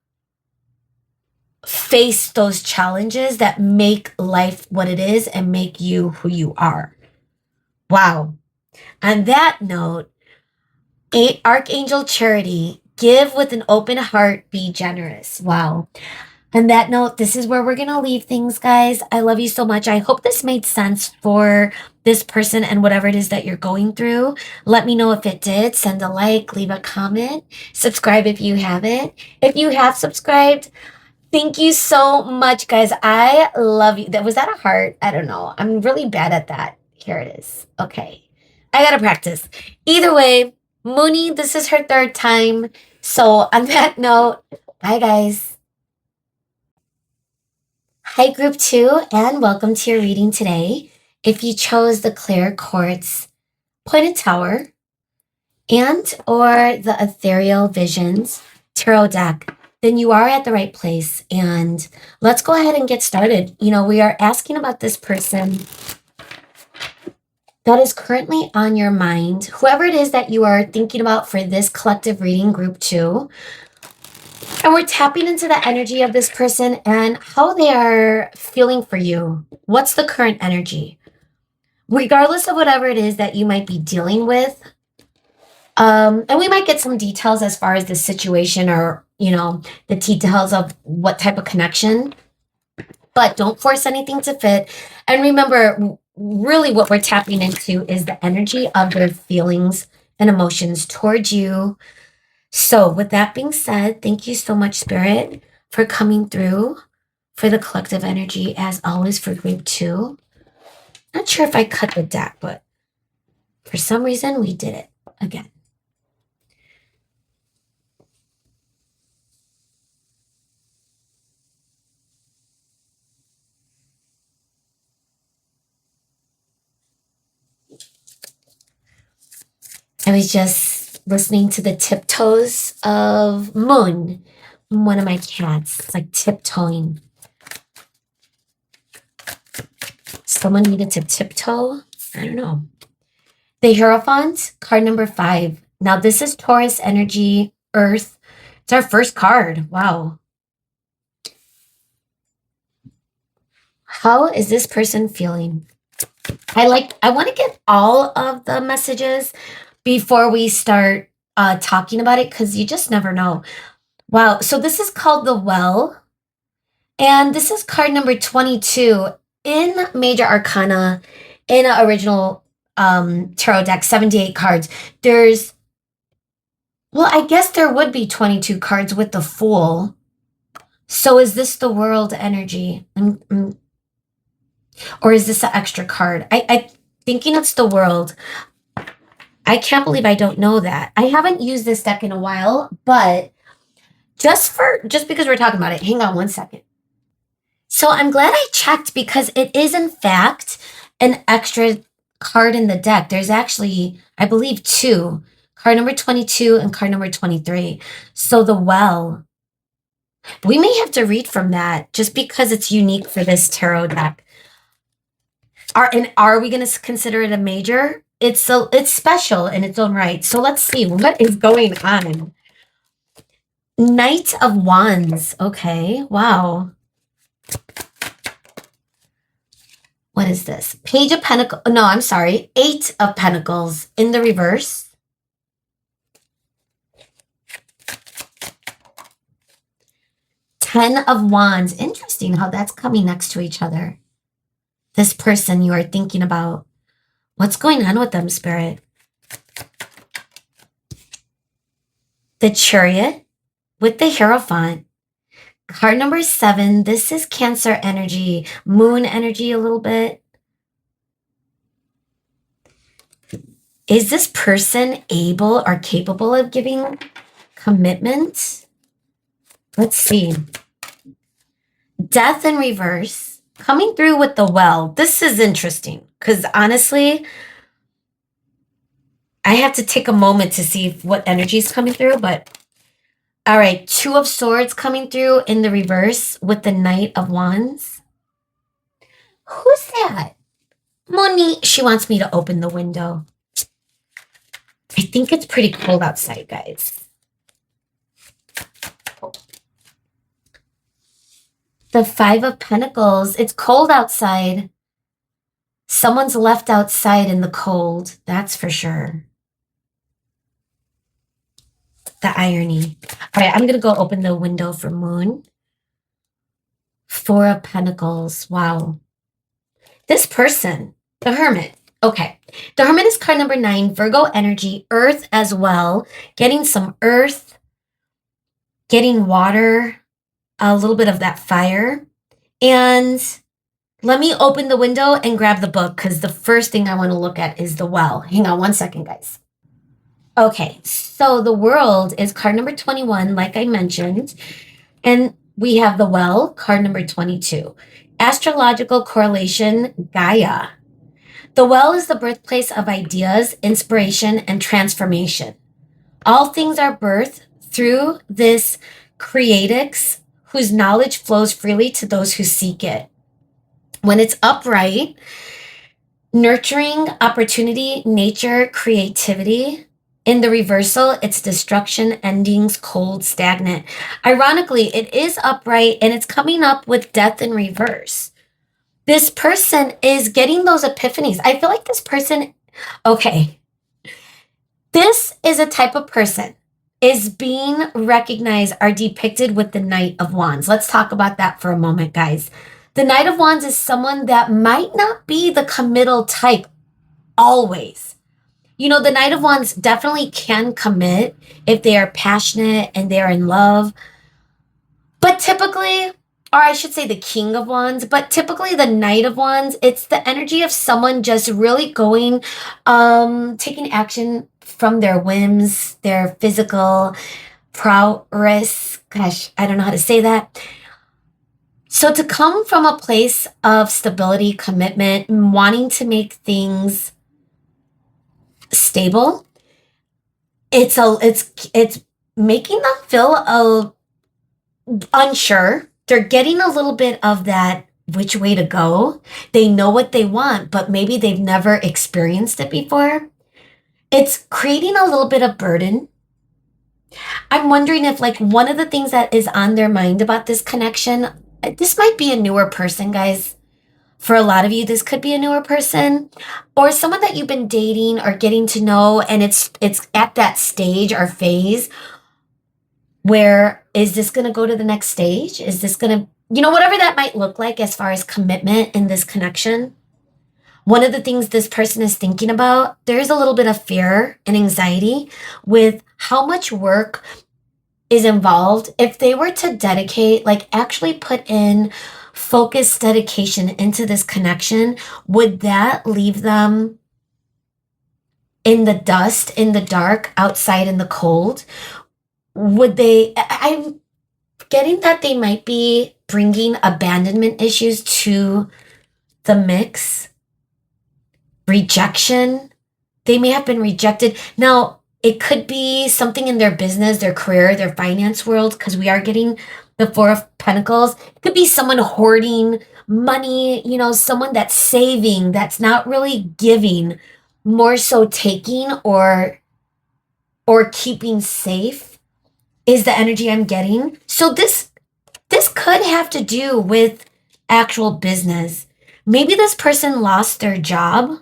Speaker 1: face those challenges that make life what it is and make you who you are. Wow. On that note, Archangel Charity, give with an open heart, be generous. Wow. On that note, this is where we're going to leave things, guys. I love you so much. I hope this made sense for this person and whatever it is that you're going through. Let me know if it did. Send a like, leave a comment, subscribe if you haven't. If you have subscribed, thank you so much, guys. I love you. Was that a heart? I don't know. I'm really bad at that. Here it is. Okay. I got to practice. Either way, Mooney, this is her third time. So on that note, bye, guys. Hi, group 2, and welcome to your reading today. If you chose the Clear Quartz Pointed Tower and or the Ethereal Visions Tarot deck, then you are at the right place. And let's go ahead and get started. We are asking about this person that is currently on your mind, whoever it is that you are thinking about for this collective reading, group 2. And we're tapping into the energy of this person and how they are feeling for you. What's the current energy? Regardless of whatever it is that you might be dealing with. And we might get some details as far as the situation or, the details of what type of connection. But don't force anything to fit. And remember, really what we're tapping into is the energy of their feelings and emotions towards you. So with that being said, thank you so much, Spirit, for coming through for the collective energy, as always, for group 2. Not sure if I cut the deck, but for some reason we did it again. I was just listening to the tiptoes of Moon, one of my cats. It's like tiptoeing. Someone needed to tiptoe? I don't know. The Hierophant, card number 5. Now, this is Taurus energy, Earth. It's our first card. Wow. How is this person feeling? I want to get all of the messages before we start talking about it because you just never know. Wow. So this is called The Well. And this is card number 22 in Major Arcana in an original tarot deck, 78 cards. I guess there would be 22 cards with the Fool. So is this the World energy? Or is this an extra card? I thinking it's the World. I can't believe I don't know that. I haven't used this deck in a while, but just because we're talking about it, hang on one second. So I'm glad I checked because it is in fact an extra card in the deck. There's actually, I believe, 2. Card number 22 and card number 23. So the Well. We may have to read from that just because it's unique for this tarot deck. Are we going to consider it a major? It's special in its own right. So let's see what is going on. Knight of Wands. Okay. Wow. What is this? Page of Pentacles. No, I'm sorry. 8 of Pentacles in the reverse. Ten of Wands. Interesting how that's coming next to each other. This person you are thinking about. What's going on with them, Spirit? The Chariot with the Hierophant. Card number 7. This is Cancer energy, Moon energy a little bit. Is this person able or capable of giving commitment? Let's see. Death in reverse. Coming through with the Well. This is interesting because honestly, I have to take a moment to see what energy is coming through, but all right. 2 of Swords coming through in the reverse with the Knight of Wands. Who's that? Monique. She wants me to open the window. I think it's pretty cold outside, guys. The 5 of Pentacles. It's cold outside. Someone's left outside in the cold. That's for sure. The irony. All right, I'm going to go open the window for Moon. 4 of Pentacles. Wow. This person, the Hermit. Okay. The Hermit is card number 9. Virgo energy. Earth as well. Getting some earth. Getting water. A little bit of that fire. And let me open the window and grab the book because the first thing I want to look at is the Well. Hang on one second, guys. Okay, so the World is card number 21, like I mentioned. And we have the Well, card number 22. Astrological correlation, Gaia. The Well is the birthplace of ideas, inspiration, and transformation. All things are birthed through this creatix whose knowledge flows freely to those who seek it. When it's upright, nurturing, opportunity, nature, creativity. In the reversal, it's destruction, endings, cold, stagnant. Ironically, it is upright and it's coming up with death in reverse. This person is getting those epiphanies. I feel like this person, okay, this is a type of person is being recognized or depicted with the Knight of Wands. Let's talk about that for a moment, guys. The Knight of Wands is someone that might not be the committal type always. You know, the Knight of Wands definitely can commit if they are passionate and they're in love. But typically, or I should say the King of Wands, but typically the Knight of Wands, it's the energy of someone just really going, taking action from their whims, their physical prowess. Gosh, I don't know how to say that. So to come from a place of stability, commitment, wanting to make things stable, it's making them feel unsure. They're getting a little bit of that which way to go. They know what they want, but maybe they've never experienced it before. It's creating a little bit of burden. I'm wondering if like one of the things that is on their mind about this connection, this might be a newer person, guys. For a lot of you, this could be a newer person or someone that you've been dating or getting to know, and it's at that stage or phase where is this going to go to the next stage? Is this going to, whatever that might look like as far as commitment in this connection? One of the things this person is thinking about, there's a little bit of fear and anxiety with how much work is involved. If they were to dedicate, like actually put in focused dedication into this connection, would that leave them in the dust, in the dark, outside in the cold? I'm getting that they might be bringing abandonment issues to the mix. Rejection. They may have been rejected. Now, it could be something in their business, their career, their finance world, because we are getting the 4 of Pentacles. It could be someone hoarding money, someone that's saving, that's not really giving, more so taking or keeping safe is the energy I'm getting. So this could have to do with actual business. Maybe this person lost their job.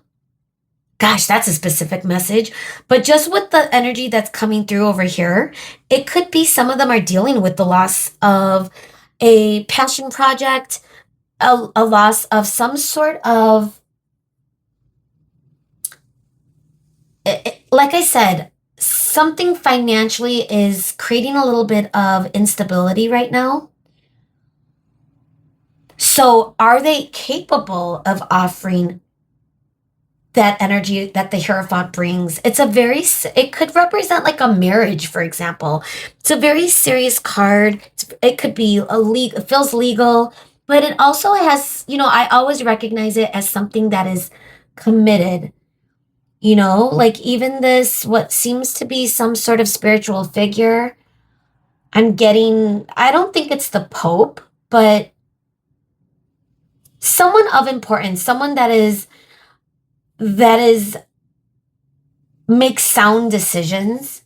Speaker 1: Gosh, that's a specific message. But just with the energy that's coming through over here, it could be some of them are dealing with the loss of a passion project, a loss of some sort of, like I said, something financially is creating a little bit of instability right now. So are they capable of offering that energy that the Hierophant brings? It could represent like a marriage, for example. It's a very serious card. It could be it feels legal, but it also has, I always recognize it as something that is committed. Like even this, what seems to be some sort of spiritual figure. I don't think it's the Pope, but someone of importance, someone that is makes sound decisions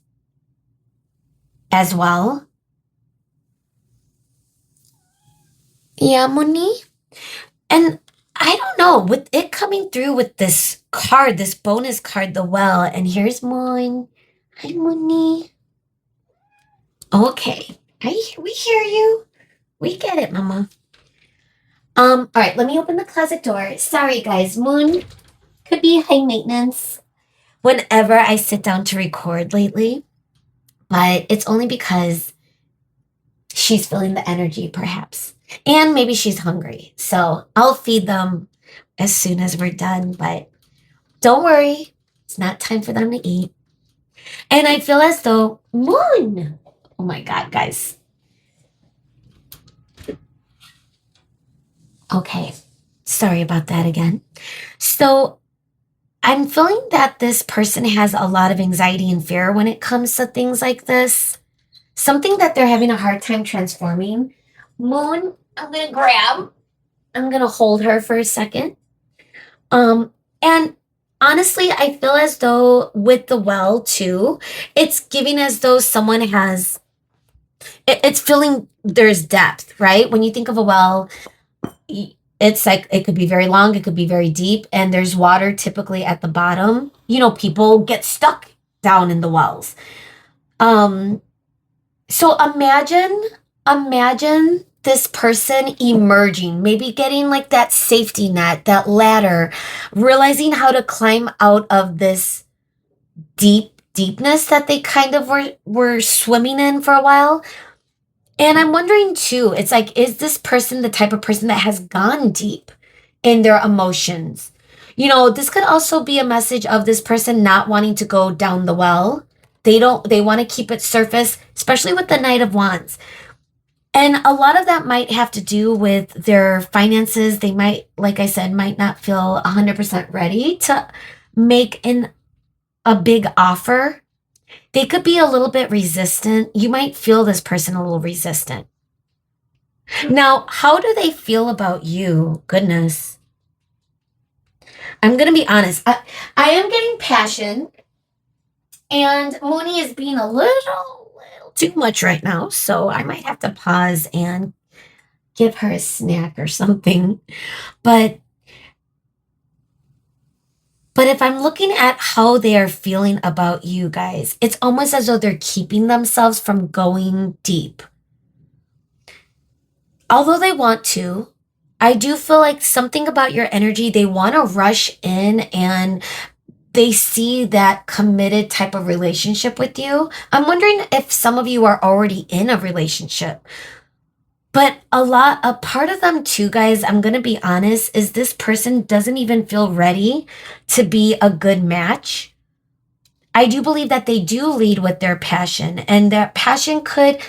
Speaker 1: as well. Yeah, Moni. And I don't know, with it coming through with this card, this bonus card, the well, and here's mine. Hi, Moni. Okay. We hear you. We get it, Mama. All right, let me open the closet door. Sorry, guys. Moon could be high maintenance whenever I sit down to record lately, but it's only because she's feeling the energy, perhaps. And maybe she's hungry. So I'll feed them as soon as we're done. But don't worry, it's not time for them to eat. And I feel as though, Moon, oh my God, guys. Okay, sorry about that again. So I'm feeling that this person has a lot of anxiety and fear when it comes to things like this. Something that they're having a hard time transforming. Moon, I'm gonna hold her for a second. And honestly, I feel as though with the well too, it's giving as though someone has it's feeling there's depth, right? When you think of a well, it's like it could be very long, it could be very deep, and there's water typically at the bottom. People get stuck down in the wells. So imagine this person emerging, maybe getting like that safety net, that ladder, realizing how to climb out of this deepness that they kind of were swimming in for a while. And I'm wondering too, it's like, is this person the type of person that has gone deep in their emotions? This could also be a message of this person not wanting to go down the well. They want to keep it surface, especially with the Knight of Wands. And a lot of that might have to do with their finances. They might, like I said, might not feel 100% ready to make a big offer. They could be a little bit resistant. You might feel this person a little resistant. Now, how do they feel about you? Goodness. I'm going to be honest. I am getting passion, and Mooney is being a little too much right now, so I might have to pause and give her a snack or something. But if I'm looking at how they are feeling about you guys, it's almost as though they're keeping themselves from going deep. Although they want to, I do feel like something about your energy, they want to rush in and they see that committed type of relationship with you. I'm wondering if some of you are already in a relationship. But a part of them too, guys, I'm going to be honest, is this person doesn't even feel ready to be a good match. I do believe that they do lead with their passion, and that passion could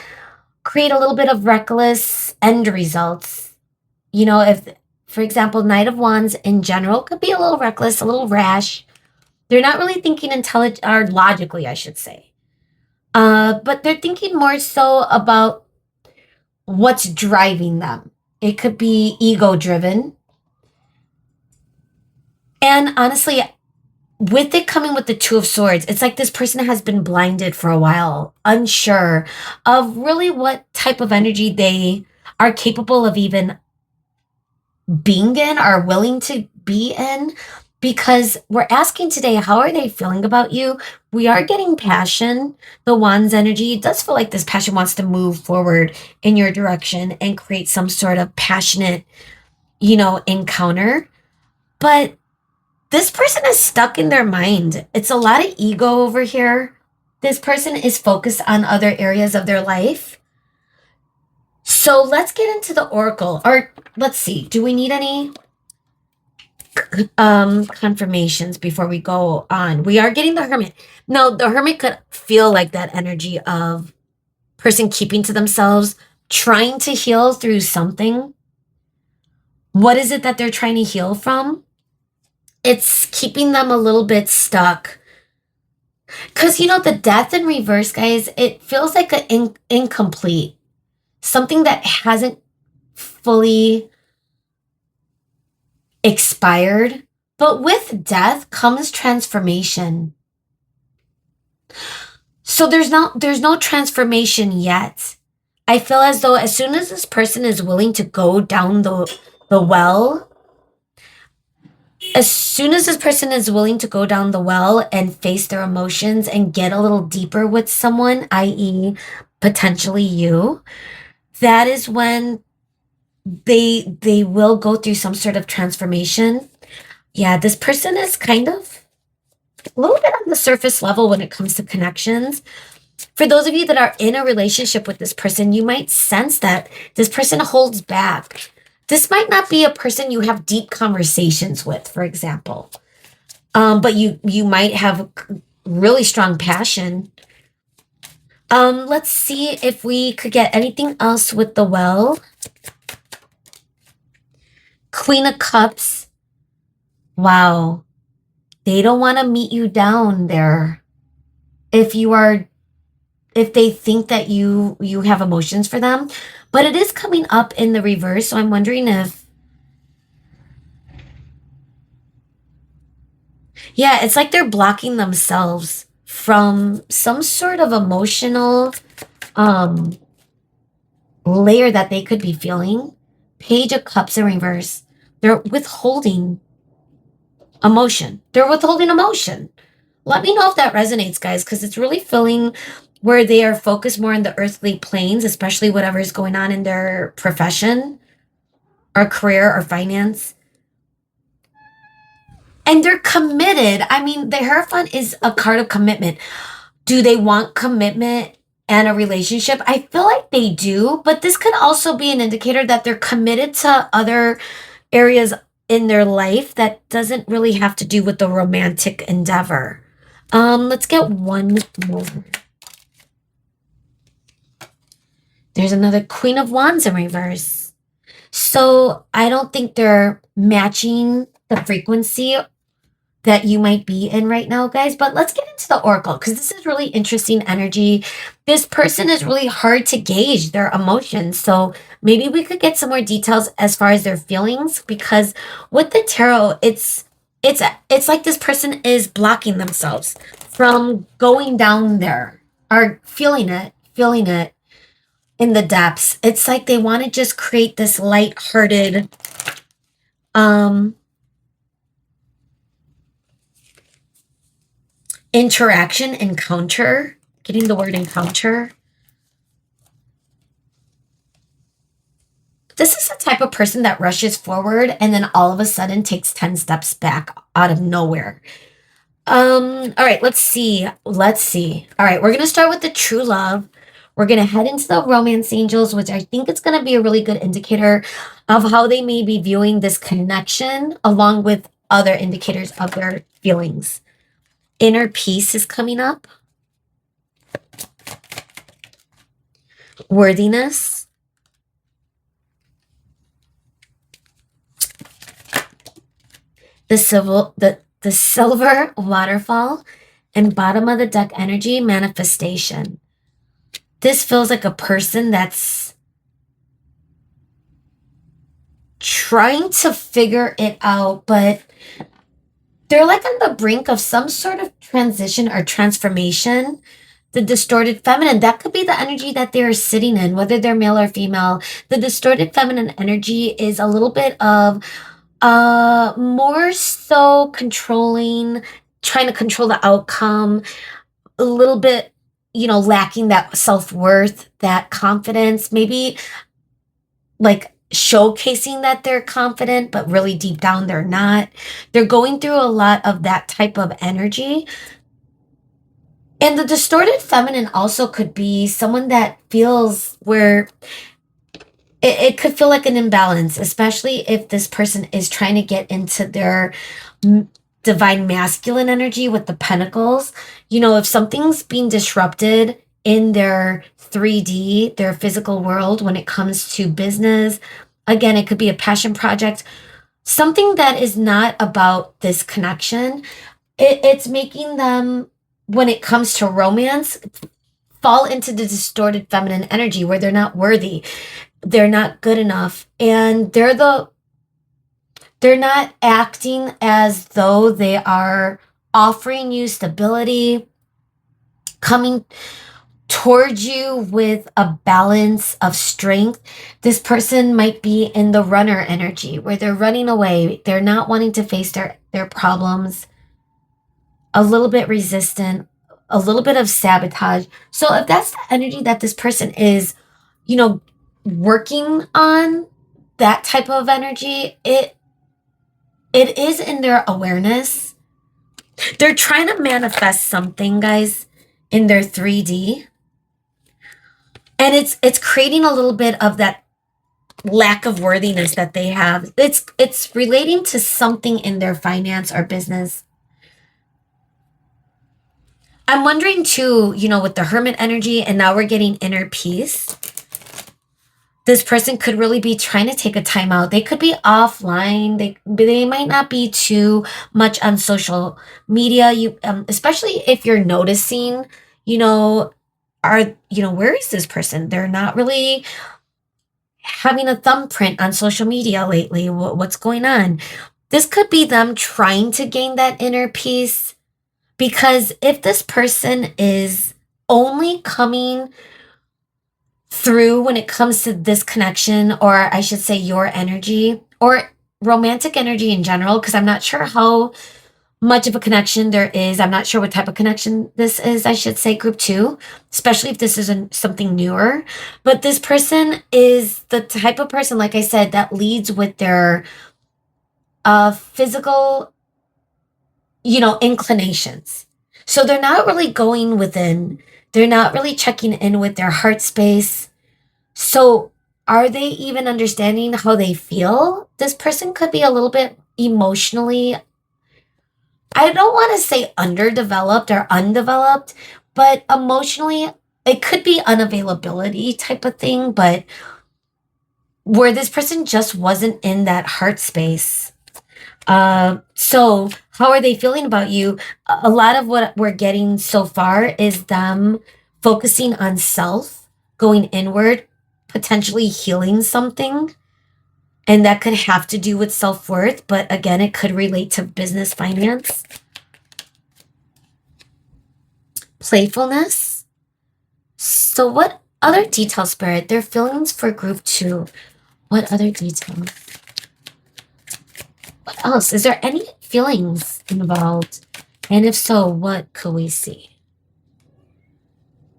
Speaker 1: create a little bit of reckless end results. If, for example, Knight of Wands in general could be a little reckless, a little rash. They're not really thinking or logically, I should say. But they're thinking more so about what's driving them. It could be ego driven. And honestly, with it coming with the Two of Swords, it's like this person has been blinded for a while, unsure of really what type of energy they are capable of even being in or willing to be in. because we're asking today, how are they feeling about you? We are getting passion. The Wands energy, it does feel like this passion wants to move forward in your direction and create some sort of passionate, encounter. But this person is stuck in their mind. It's a lot of ego over here. This person is focused on other areas of their life. So let's get into the oracle. Or let's see, do we need any confirmations before we go on? We are getting the hermit. No, the hermit could feel like that energy of person keeping to themselves, trying to heal through something. What is it that they're trying to heal from? It's keeping them a little bit stuck. Because, the death in reverse, guys, it feels like an incomplete, something that hasn't fully expired. But with death comes transformation. So there's no transformation yet. I feel as though as soon as this person is willing to go down the well, as soon as this person is willing to go down the well and face their emotions and get a little deeper with someone, i.e., potentially you, that is when they will go through some sort of transformation. Yeah, this person is kind of a little bit on the surface level when it comes to connections. For those of you that are in a relationship with this person, you might sense that this person holds back. This might not be a person you have deep conversations with, for example. But you might have really strong passion. Let's see if we could get anything else with the well. Queen of Cups. Wow. They don't want to meet you down there. If they think that you have emotions for them, but it is coming up in the reverse. So I'm wondering if, yeah, it's like they're blocking themselves from some sort of emotional layer that they could be feeling. Page of Cups in reverse. They're withholding emotion. Let me know if that resonates, guys, because it's really feeling where they are focused more on the earthly planes, especially whatever is going on in their profession or career or finance. And they're committed. I mean, the Hierophant is a card of commitment. Do they want commitment and a relationship? I feel like they do, but this could also be an indicator that they're committed to other areas in their life that doesn't really have to do with the romantic endeavor. Let's get one more. There's another Queen of Wands in reverse. So I don't think they're matching the frequency that you might be in right now, guys. But let's get into the oracle because this is really interesting energy. This person is really hard to gauge their emotions. So maybe we could get some more details as far as their feelings, because with the tarot, it's like this person is blocking themselves from going down there or feeling it in the depths. It's like they want to just create this light-hearted encounter, getting the word encounter. This is the type of person that rushes forward and then all of a sudden takes 10 steps back out of nowhere. All right, let's see. All right, we're going to start with the true love. We're going to head into the romance angels, which I think is going to be a really good indicator of how they may be viewing this connection, along with other indicators of their feelings. Inner peace is coming up. Worthiness. The silver waterfall, and bottom of the deck energy, manifestation. This feels like a person that's trying to figure it out, but they're like on the brink of some sort of transition or transformation. The distorted feminine, that could be the energy that they're sitting in, whether they're male or female. The distorted feminine energy is a little bit of More so controlling, trying to control the outcome, a little bit, lacking that self-worth, that confidence, maybe like showcasing that they're confident, but really deep down they're not. They're going through a lot of that type of energy. And the distorted feminine also could be someone that feels where it could feel like an imbalance, especially if this person is trying to get into their divine masculine energy with the pentacles. If something's being disrupted in their 3D, their physical world, when it comes to business, again, it could be a passion project, something that is not about this connection. It's making them, when it comes to romance, fall into the distorted feminine energy where they're not worthy, they're not good enough, and they're not acting as though they are offering you stability, coming towards you with a balance of strength. This person might be in the runner energy where they're running away, they're not wanting to face their problems, a little bit resistant, a little bit of sabotage. So if that's the energy that this person is, working on, that type of energy, it is in their awareness. They're trying to manifest something, guys, in their 3D. And it's creating a little bit of that lack of worthiness that they have. It's relating to something in their finance or business. I'm wondering too, with the hermit energy, and now we're getting inner peace. This person could really be trying to take a time out. They could be offline. They might not be too much on social media. Especially if you're noticing, where is this person? They're not really having a thumbprint on social media lately. What's going on? This could be them trying to gain that inner peace, because if this person is only coming through when it comes to this connection, or I should say your energy or romantic energy in general, because I'm not sure how much of a connection there is. I'm not sure what type of connection this is, I should say group 2, especially if this is something newer. But this person is the type of person, like I said, that leads with their physical, inclinations. So they're not really going within, they're not really checking in with their heart space. So are they even understanding how they feel? This person could be a little bit emotionally, I don't want to say underdeveloped or undeveloped, but emotionally, it could be unavailability type of thing, but where this person just wasn't in that heart space. So how are they feeling about you? A lot of what we're getting so far is them focusing on self, going inward, potentially healing something. And that could have to do with self-worth, but again, it could relate to business, finance. Playfulness. So what other details, Spirit? Their feelings for group 2. What other details? What else? Is there any feelings involved? And if so, what could we see?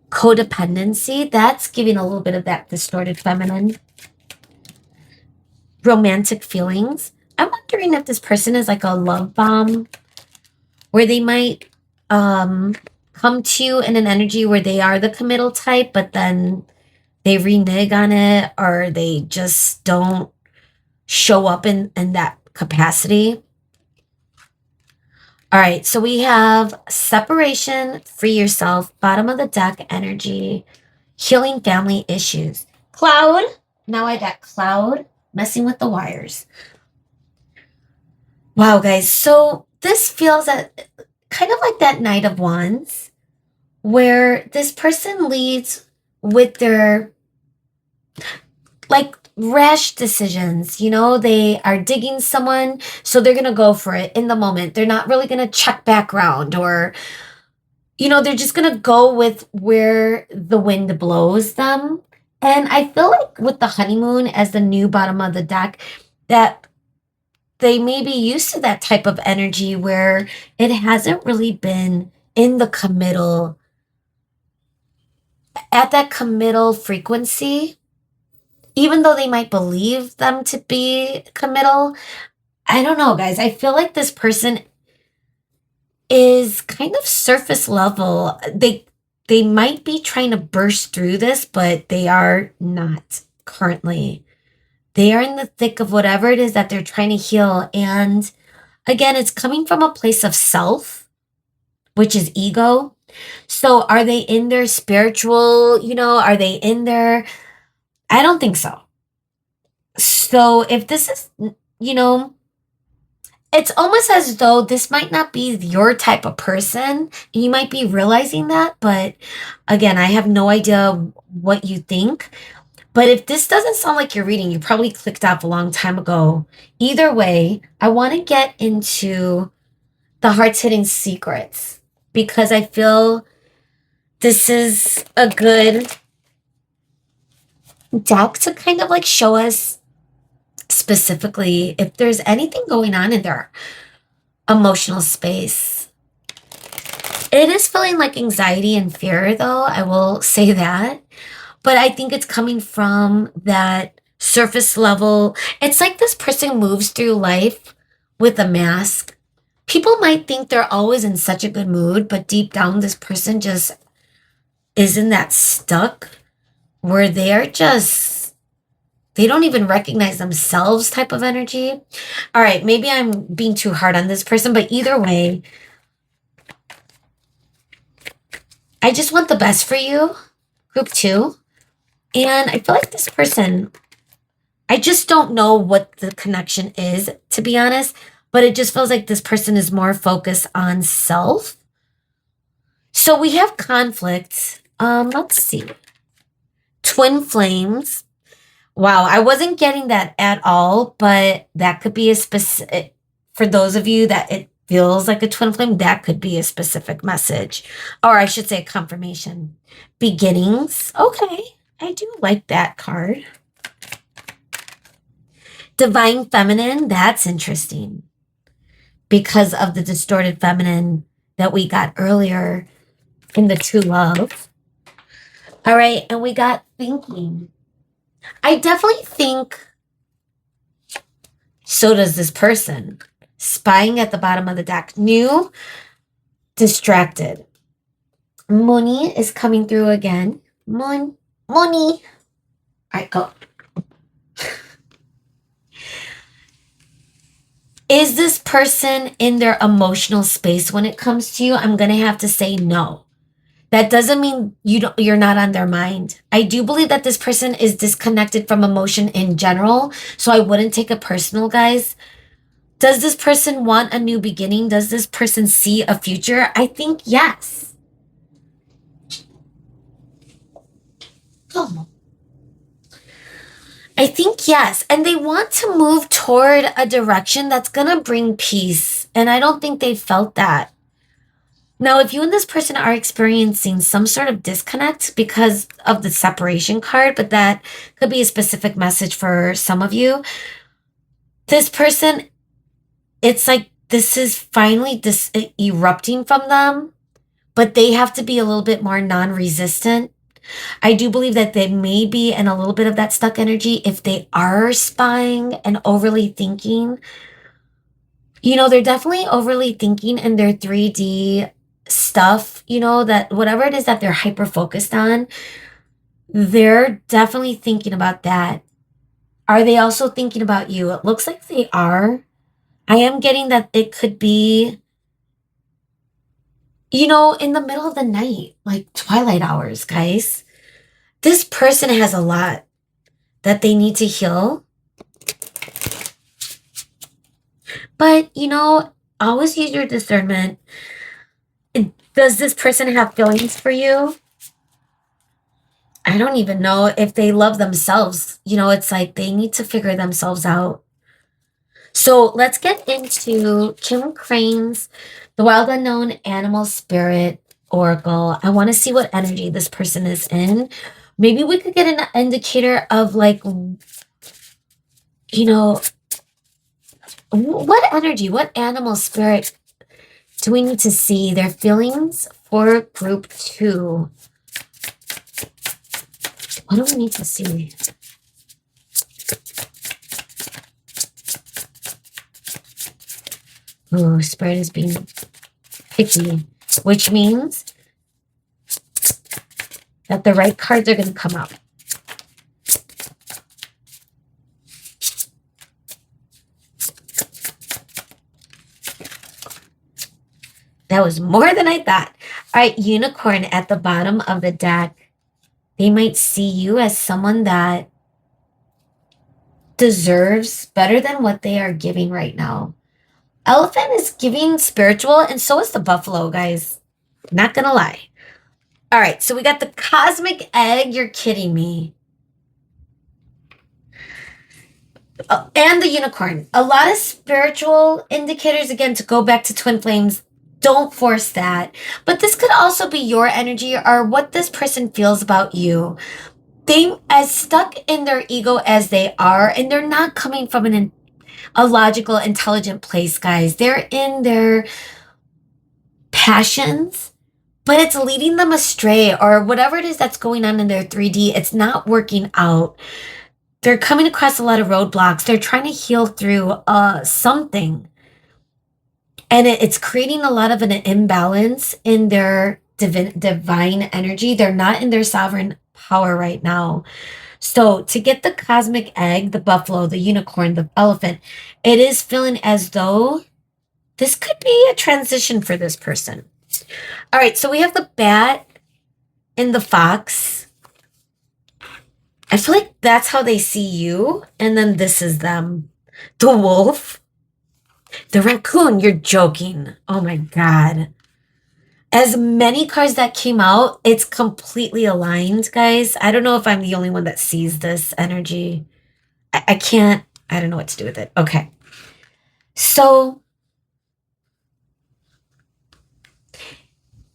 Speaker 1: Codependency. That's giving a little bit of that distorted feminine. Romantic feelings. I'm wondering if this person is like a love bomb, where they might come to you in an energy where they are the committal type, but then they renege on it, or they just don't show up in that capacity. All right, so we have separation, free yourself, bottom of the deck energy, healing family issues. Cloud. Now I got cloud messing with the wires. Wow, guys. So this feels kind of like that Knight of Wands, where this person leads with their like rash decisions. They are digging someone, so they're going to go for it in the moment. They're not really going to check background, or, they're just going to go with where the wind blows them. And I feel like with the honeymoon as the new bottom of the deck, that they may be used to that type of energy where it hasn't really been in the committal, at that committal frequency, even though they might believe them to be committal. I don't know, guys. I feel like this person is kind of surface level. They might be trying to burst through this, but they are not currently. They are in the thick of whatever it is that they're trying to heal. And again, it's coming from a place of self, which is ego. So are they in their spiritual, are they in their, I don't think so. So if this is, it's almost as though this might not be your type of person. You might be realizing that, but again, I have no idea what you think. But if this doesn't sound like you're reading, you probably clicked off a long time ago. Either way, I want to get into the heart's hidden secrets because I feel this is a good deck to kind of like show us specifically if there's anything going on in their emotional space. It is feeling like anxiety and fear, though, I will say that. But I think it's coming from that surface level. It's like this person moves through life with a mask. People might think they're always in such a good mood, but deep down, this person just isn't that stuck where they're just, they don't even recognize themselves type of energy. All right, maybe I'm being too hard on this person, but either way, I just want the best for you, group 2. And I feel like this person, I just don't know what the connection is, to be honest, but it just feels like this person is more focused on self. So we have conflict. Let's see. Twin flames. Wow, I wasn't getting that at all, but that could be a specific, for those of you that it feels like a twin flame, that could be a specific message, or I should say a confirmation. Beginnings. Okay. I do like that card. Divine feminine, that's interesting because of the distorted feminine that we got earlier in the true love. All right, and we got thinking. I definitely think so does this person. Spying at the bottom of the deck. New, distracted. Money is coming through again. Money. All right, go. Is this person in their emotional space when it comes to you? I'm going to have to say no. That doesn't mean you're not on their mind. I do believe that this person is disconnected from emotion in general, so I wouldn't take it personal, guys. Does this person want a new beginning? Does this person see a future? I think yes. Oh. I think yes. And they want to move toward a direction that's going to bring peace. And I don't think they felt that. Now, if you and this person are experiencing some sort of disconnect because of the separation card, but that could be a specific message for some of you, this person, it's like this is finally erupting from them, but they have to be a little bit more non-resistant. I do believe that they may be in a little bit of that stuck energy if they are spying and overly thinking. They're definitely overly thinking in their 3D stuff, that whatever it is that they're hyper focused on, they're definitely thinking about that. Are they also thinking about you? It looks like they are. I am getting that it could be, in the middle of the night, like twilight hours, guys. This person has a lot that they need to heal. But, always use your discernment. Does this person have feelings for you? I don't even know if they love themselves. It's like they need to figure themselves out. So let's get into Kim Crane's The Wild Unknown Animal Spirit Oracle. I want to see what energy this person is in. Maybe we could get an indicator of like, What energy, what animal spirit do we need to see? Their feelings for group 2. What do we need to see? Oh, Spirit is being picky, which means that the right cards are going to come out. That was more than I thought. All right, Unicorn at the bottom of the deck. They might see you as someone that deserves better than what they are giving right now. Elephant is giving spiritual, and so is the buffalo, guys. Not gonna lie. All right, so we got the cosmic egg. You're kidding me. And the unicorn. A lot of spiritual indicators, again, to go back to twin flames. Don't force that. But this could also be your energy or what this person feels about you. They as stuck in their ego as they are, and they're not coming from a logical, intelligent place, guys. They're in their passions, but it's leading them astray, or whatever it is that's going on in their 3D. It's not working out. They're coming across a lot of roadblocks. They're trying to heal through something. And it's creating a lot of an imbalance in their divine energy. They're not in their sovereign power right now. So to get the cosmic egg, the buffalo, the unicorn, the elephant, it is feeling as though this could be a transition for this person. All right, so we have the bat and the fox. I feel like that's how they see you. And then this is them. The wolf. The raccoon, you're joking. Oh my God. As many cards that came out, it's completely aligned, guys. I don't know if I'm the only one that sees this energy. I can't, I don't know what to do with it. Okay. So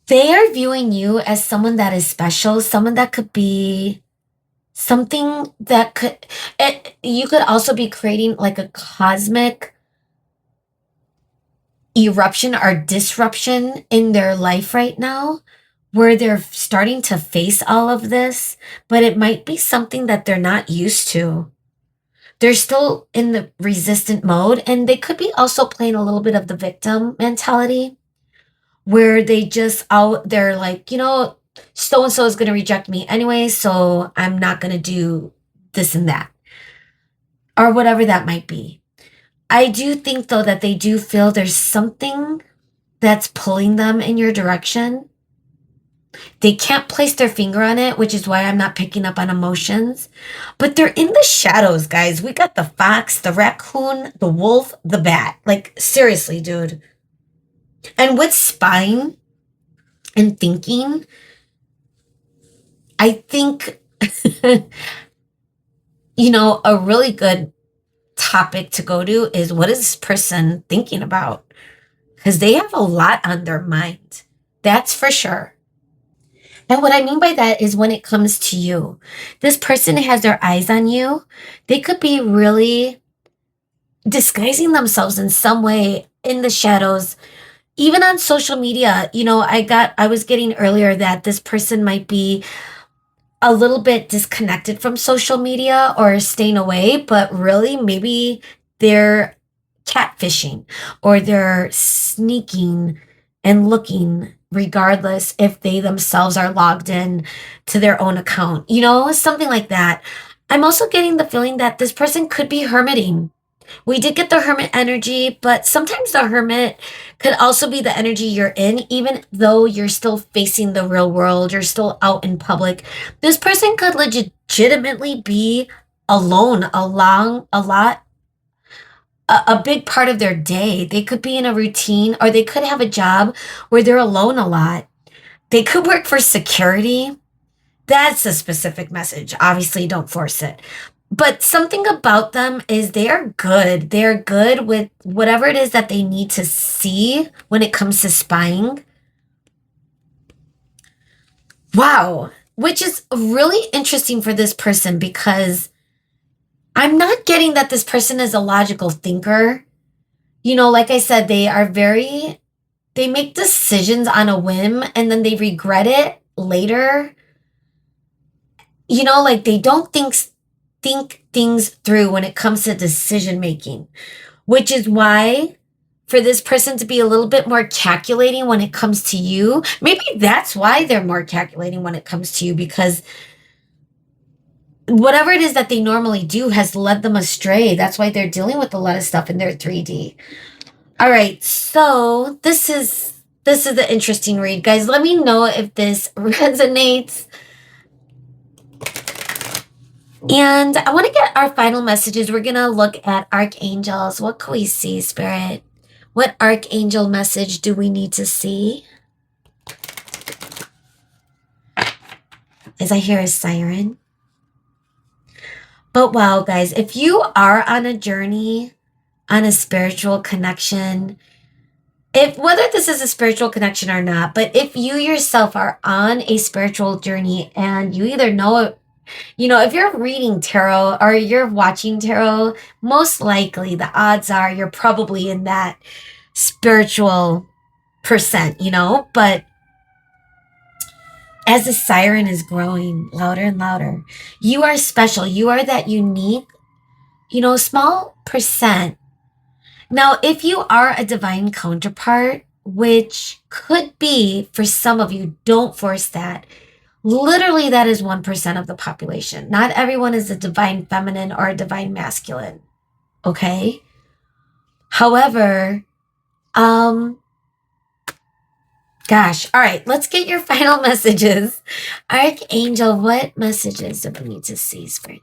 Speaker 1: they are viewing you as someone that is special, someone that could be something that could, you could also be creating like a cosmic eruption or disruption in their life right now, where they're starting to face all of this, but it might be something that they're not used to. They're still in the resistant mode, and they could be also playing a little bit of the victim mentality, where they're like, so-and-so is going to reject me anyway, so I'm not going to do this and that, or whatever that might be. I do think, though, that they do feel there's something that's pulling them in your direction. They can't place their finger on it, which is why I'm not picking up on emotions. But they're in the shadows, guys. We got the fox, the raccoon, the wolf, the bat. Like, seriously, dude. And with spying and thinking, I think, a really good topic to go to is, what is this person thinking about? Because they have a lot on their mind. That's for sure. And what I mean by that is when it comes to you, this person has their eyes on you. They could be really disguising themselves in some way in the shadows, even on social media. I was getting earlier that this person might be a little bit disconnected from social media or staying away, but really maybe they're catfishing or they're sneaking and looking regardless if they themselves are logged in to their own account, something like that. I'm also getting the feeling that this person could be hermiting. We did get the hermit energy, but sometimes the hermit could also be the energy you're in, even though you're still facing the real world, you're still out in public. This person could legitimately be alone a big part of their day. They could be in a routine, or they could have a job where they're alone a lot. They could work for security. That's a specific message. Obviously, don't force it. But something about them is they're good. They're good with whatever it is that they need to see when it comes to spying. Wow. Which is really interesting for this person, because I'm not getting that this person is a logical thinker. like I said, they make decisions on a whim and then they regret it later. Like they don't think things through when it comes to decision making, which is why for this person to be a little bit more calculating when it comes to you, maybe that's why they're more calculating when it comes to you, because whatever it is that they normally do has led them astray. That's why they're dealing with a lot of stuff in their 3D. All right, so this is the interesting read, guys. Let me know if this resonates. And I want to get our final messages. We're going to look at archangels. What can we see, Spirit? What archangel message do we need to see? As I hear a siren. But wow, guys, if you are on a journey, on a spiritual connection, whether this is a spiritual connection or not, but if you yourself are on a spiritual journey and you either know, if you're reading tarot or you're watching tarot, most likely the odds are you're probably in that spiritual percent, but as the siren is growing louder and louder, you are special. You are that unique, small percent. Now, if you are a divine counterpart, which could be for some of you, don't force that. Literally, that is 1% of the population. Not everyone is a divine feminine or a divine masculine. Okay? However, gosh, all right, let's get your final messages. Archangel, what messages do we need to see, Spirit?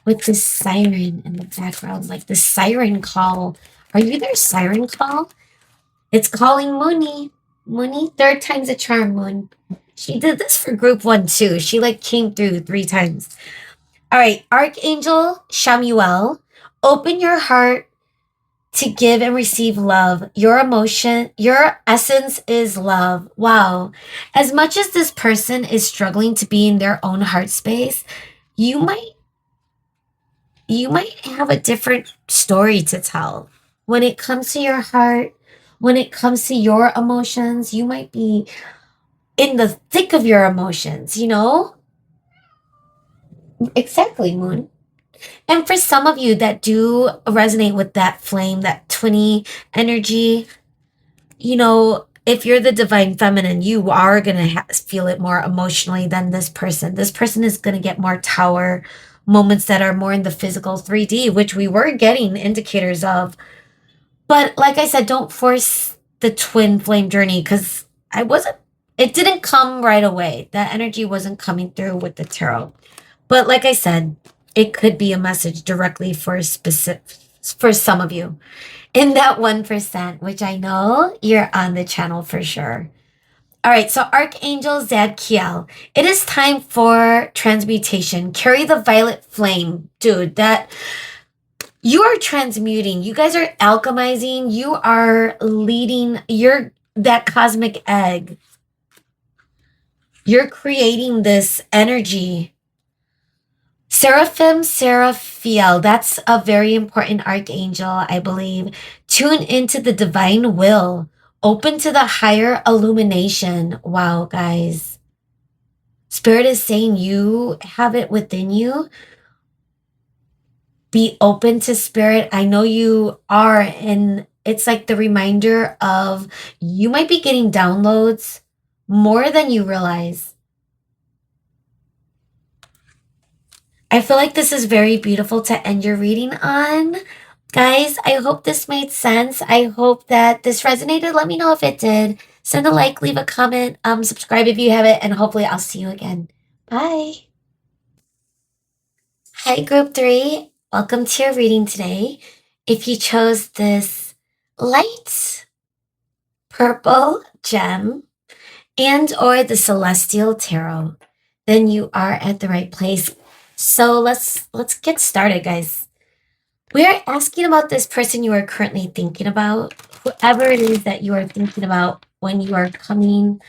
Speaker 1: With the siren in the background, like the siren call. Are you their siren call? It's calling Mooney. Mooney, 3rd time's a charm, Moon. She did this for group 1 too. She came through 3 times. All right, Archangel Shamuel, open your heart to give and receive love. Your emotion, your essence is love. Wow. As much as this person is struggling to be in their own heart space, you might have a different story to tell. When it comes to your heart, when it comes to your emotions, you might be in the thick of your emotions, Exactly, Moon. And for some of you that do resonate with that flame, that twinny energy, if you're the divine feminine, you are going to feel it more emotionally than this person. This person is going to get more tower moments that are more in the physical 3D, which we were getting indicators of. But like I said, don't force the twin flame journey, because it didn't come right away. That energy wasn't coming through with the tarot. But like I said, it could be a message directly for some of you in that 1%, which I know you're on the channel for sure. All right, so Archangel Zadkiel, it is time for transmutation. Carry the violet flame. Dude, that you are transmuting. You guys are alchemizing. You are leading that cosmic egg. You're creating this energy. Seraphim, Seraphiel, that's a very important archangel, I believe. Tune into the divine will. Open to the higher illumination. Wow, guys. Spirit is saying you have it within you. Be open to Spirit. I know you are, and it's like the reminder of you might be getting downloads more than you realize. I feel like this is very beautiful to end your reading on. Guys, I hope this made sense. I hope that this resonated. Let me know if it did. Send a like, leave a comment, subscribe if you haven't, and hopefully I'll see you again. Bye. Hi, Group 3. Welcome to your reading today. If you chose this light purple gem and or the Celestial Tarot, then you are at the right place. So let's get started, guys. We are asking about this person you are currently thinking about, whoever it is that you are thinking about when you are coming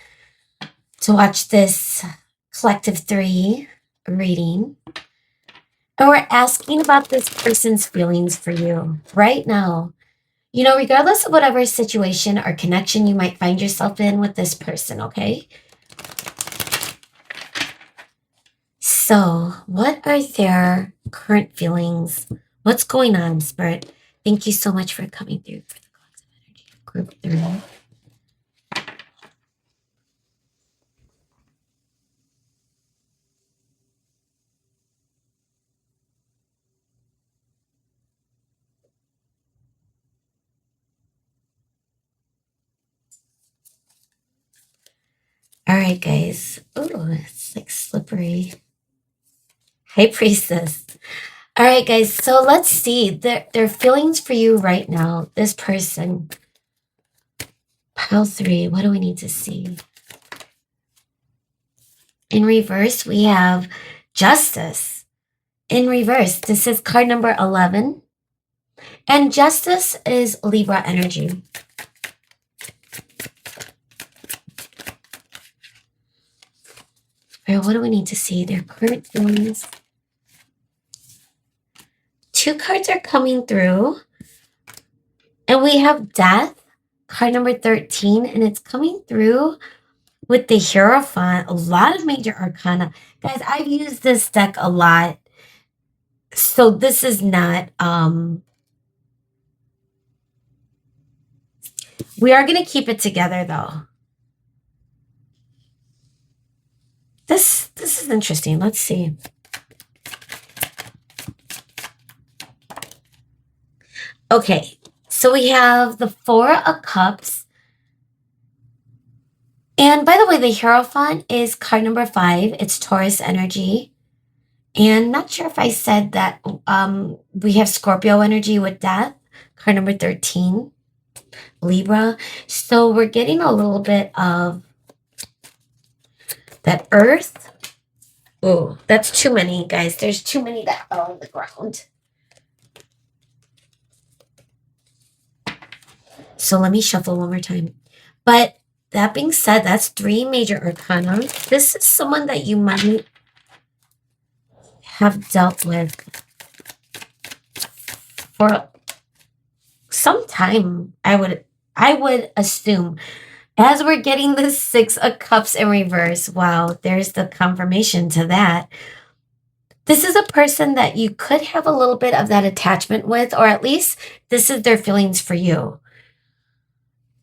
Speaker 1: to watch this collective 3 reading. And we're asking about this person's feelings for you right now. You know, regardless of whatever situation or connection you might find yourself in with this person, okay? So, what are their current feelings? What's going on, Spirit? Thank you so much for coming through for the Clouds of Energy Group 3. All right, guys. Oh, it's like slippery. High Priestess. All right, guys. So let's see their feelings for you right now. This person. Pile 3. What do we need to see? In reverse, we have Justice. In reverse, this is card number 11. And Justice is Libra energy. All right, what do we need to see? Their current feelings. 2 cards are coming through. And we have Death, card number 13. And it's coming through with the Hierophant. A lot of major arcana. Guys, I've used this deck a lot. So this is not... We are going to keep it together, though. This is interesting. Let's see. Okay, so we have the 4 of Cups. And by the way, the Hierophant is card number 5. It's Taurus energy. And not sure if I said that we have Scorpio energy with Death, card number 13, Libra. So we're getting a little bit of that Earth. Oh, that's too many, guys. There's too many that fell on the ground. So let me shuffle one more time. But that being said, that's 3 major arcana. This is someone that you might have dealt with for some time, I would assume. As we're getting the 6 of Cups in reverse, wow, there's the confirmation to that. This is a person that you could have a little bit of that attachment with, or at least this is their feelings for you.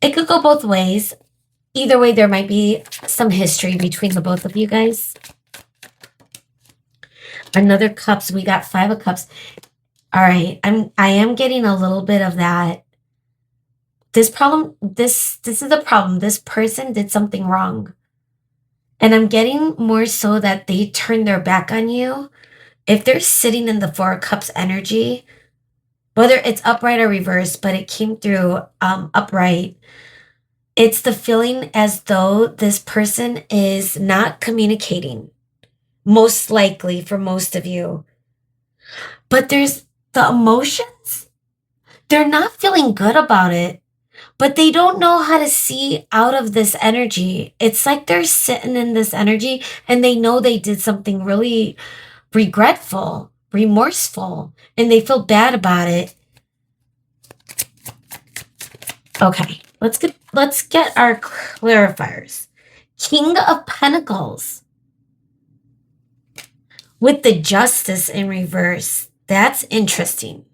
Speaker 1: It could go both ways. Either way, there might be some history between the both of you guys. Another Cups, we got 5 of Cups. All right, I am getting a little bit of that. This is a problem. This person did something wrong. And I'm getting more so that they turned their back on you. If they're sitting in the 4 of Cups energy, whether it's upright or reverse, but it came through upright, it's the feeling as though this person is not communicating, most likely for most of you. But there's the emotions. They're not feeling good about it. But they don't know how to see out of this energy. It's like they're sitting in this energy and they know they did something really regretful, remorseful, and they feel bad about it. Okay, let's get our clarifiers. King of Pentacles with the Justice in reverse. That's interesting.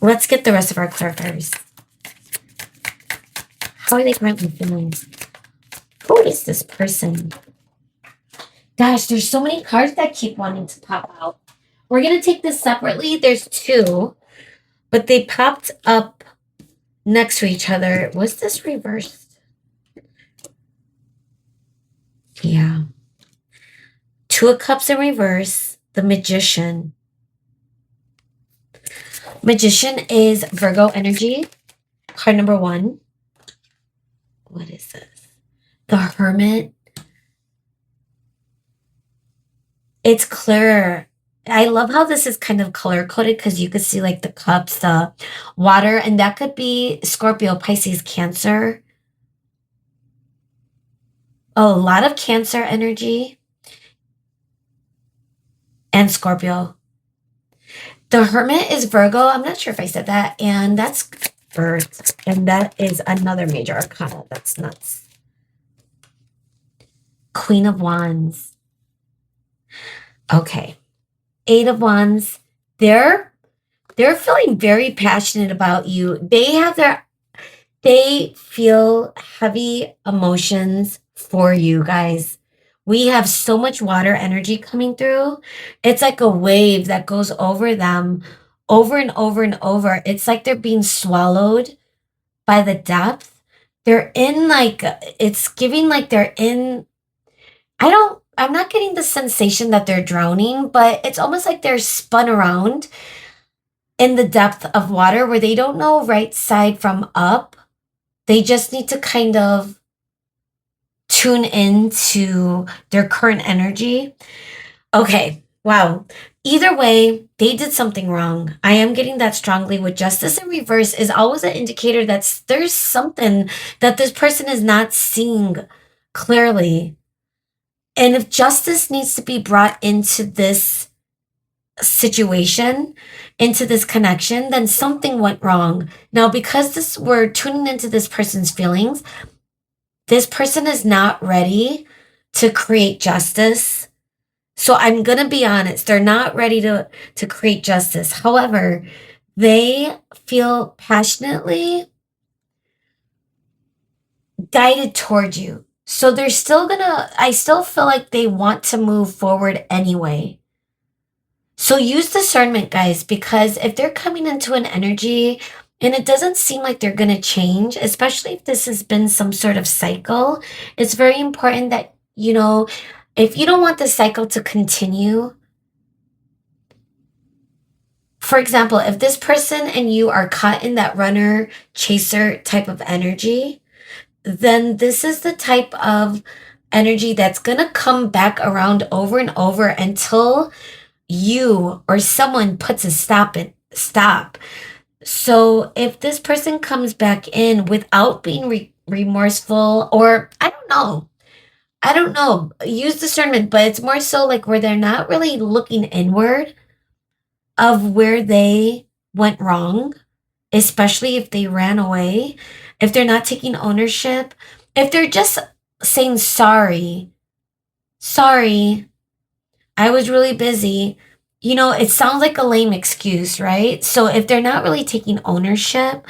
Speaker 1: Let's get the rest of our clarifiers. How are they currently feeling? Who is this person? Gosh, there's so many cards that keep wanting to pop out. We're going to take this separately. There's 2, but they popped up next to each other. Was this reversed? Yeah. 2 of Cups in reverse. The Magician. Magician is Virgo energy. Card number 1. What is this? The Hermit. It's clearer. I love how this is kind of color-coded because you could see like the cups, the water, and that could be Scorpio, Pisces, Cancer. A lot of Cancer energy. and Scorpio. The Hermit is Virgo. I'm not sure if I said that. And that's Earth. And that is another major arcana. That's nuts. Queen of Wands. Okay. Eight of Wands. They're feeling very passionate about you. They feel heavy emotions for you guys. We have so much water energy coming through. It's like a wave that goes over them over and over and over. It's like they're being swallowed by the depth. They're in like, it's giving like they're in, I'm not getting the sensation that they're drowning, but it's almost like they're spun around in the depth of water where they don't know right side from up. They just need to kind of tune into their current energy. Okay, wow. Either way, they did something wrong. I am getting that strongly with justice in reverse is always an indicator that there's something that this person is not seeing clearly. And if justice needs to be brought into this situation, into this connection, then something went wrong. Now, because we're tuning into this person's feelings, this person is not ready to create justice. So I'm going to be honest, they're not ready to create justice. However, they feel passionately guided toward you. So they're still I still feel like they want to move forward anyway. So use discernment, guys, because if they're coming into an energy and it doesn't seem like they're going to change, especially if this has been some sort of cycle, it's very important that, if you don't want the cycle to continue, for example, if this person and you are caught in that runner chaser type of energy, then this is the type of energy that's going to come back around over and over until you or someone puts a stop. So if this person comes back in without being remorseful, or I don't know, use discernment, but it's more so like where they're not really looking inward of where they went wrong, especially if they ran away, if they're not taking ownership, if they're just saying sorry, I was really busy. It sounds like a lame excuse, right? So if they're not really taking ownership,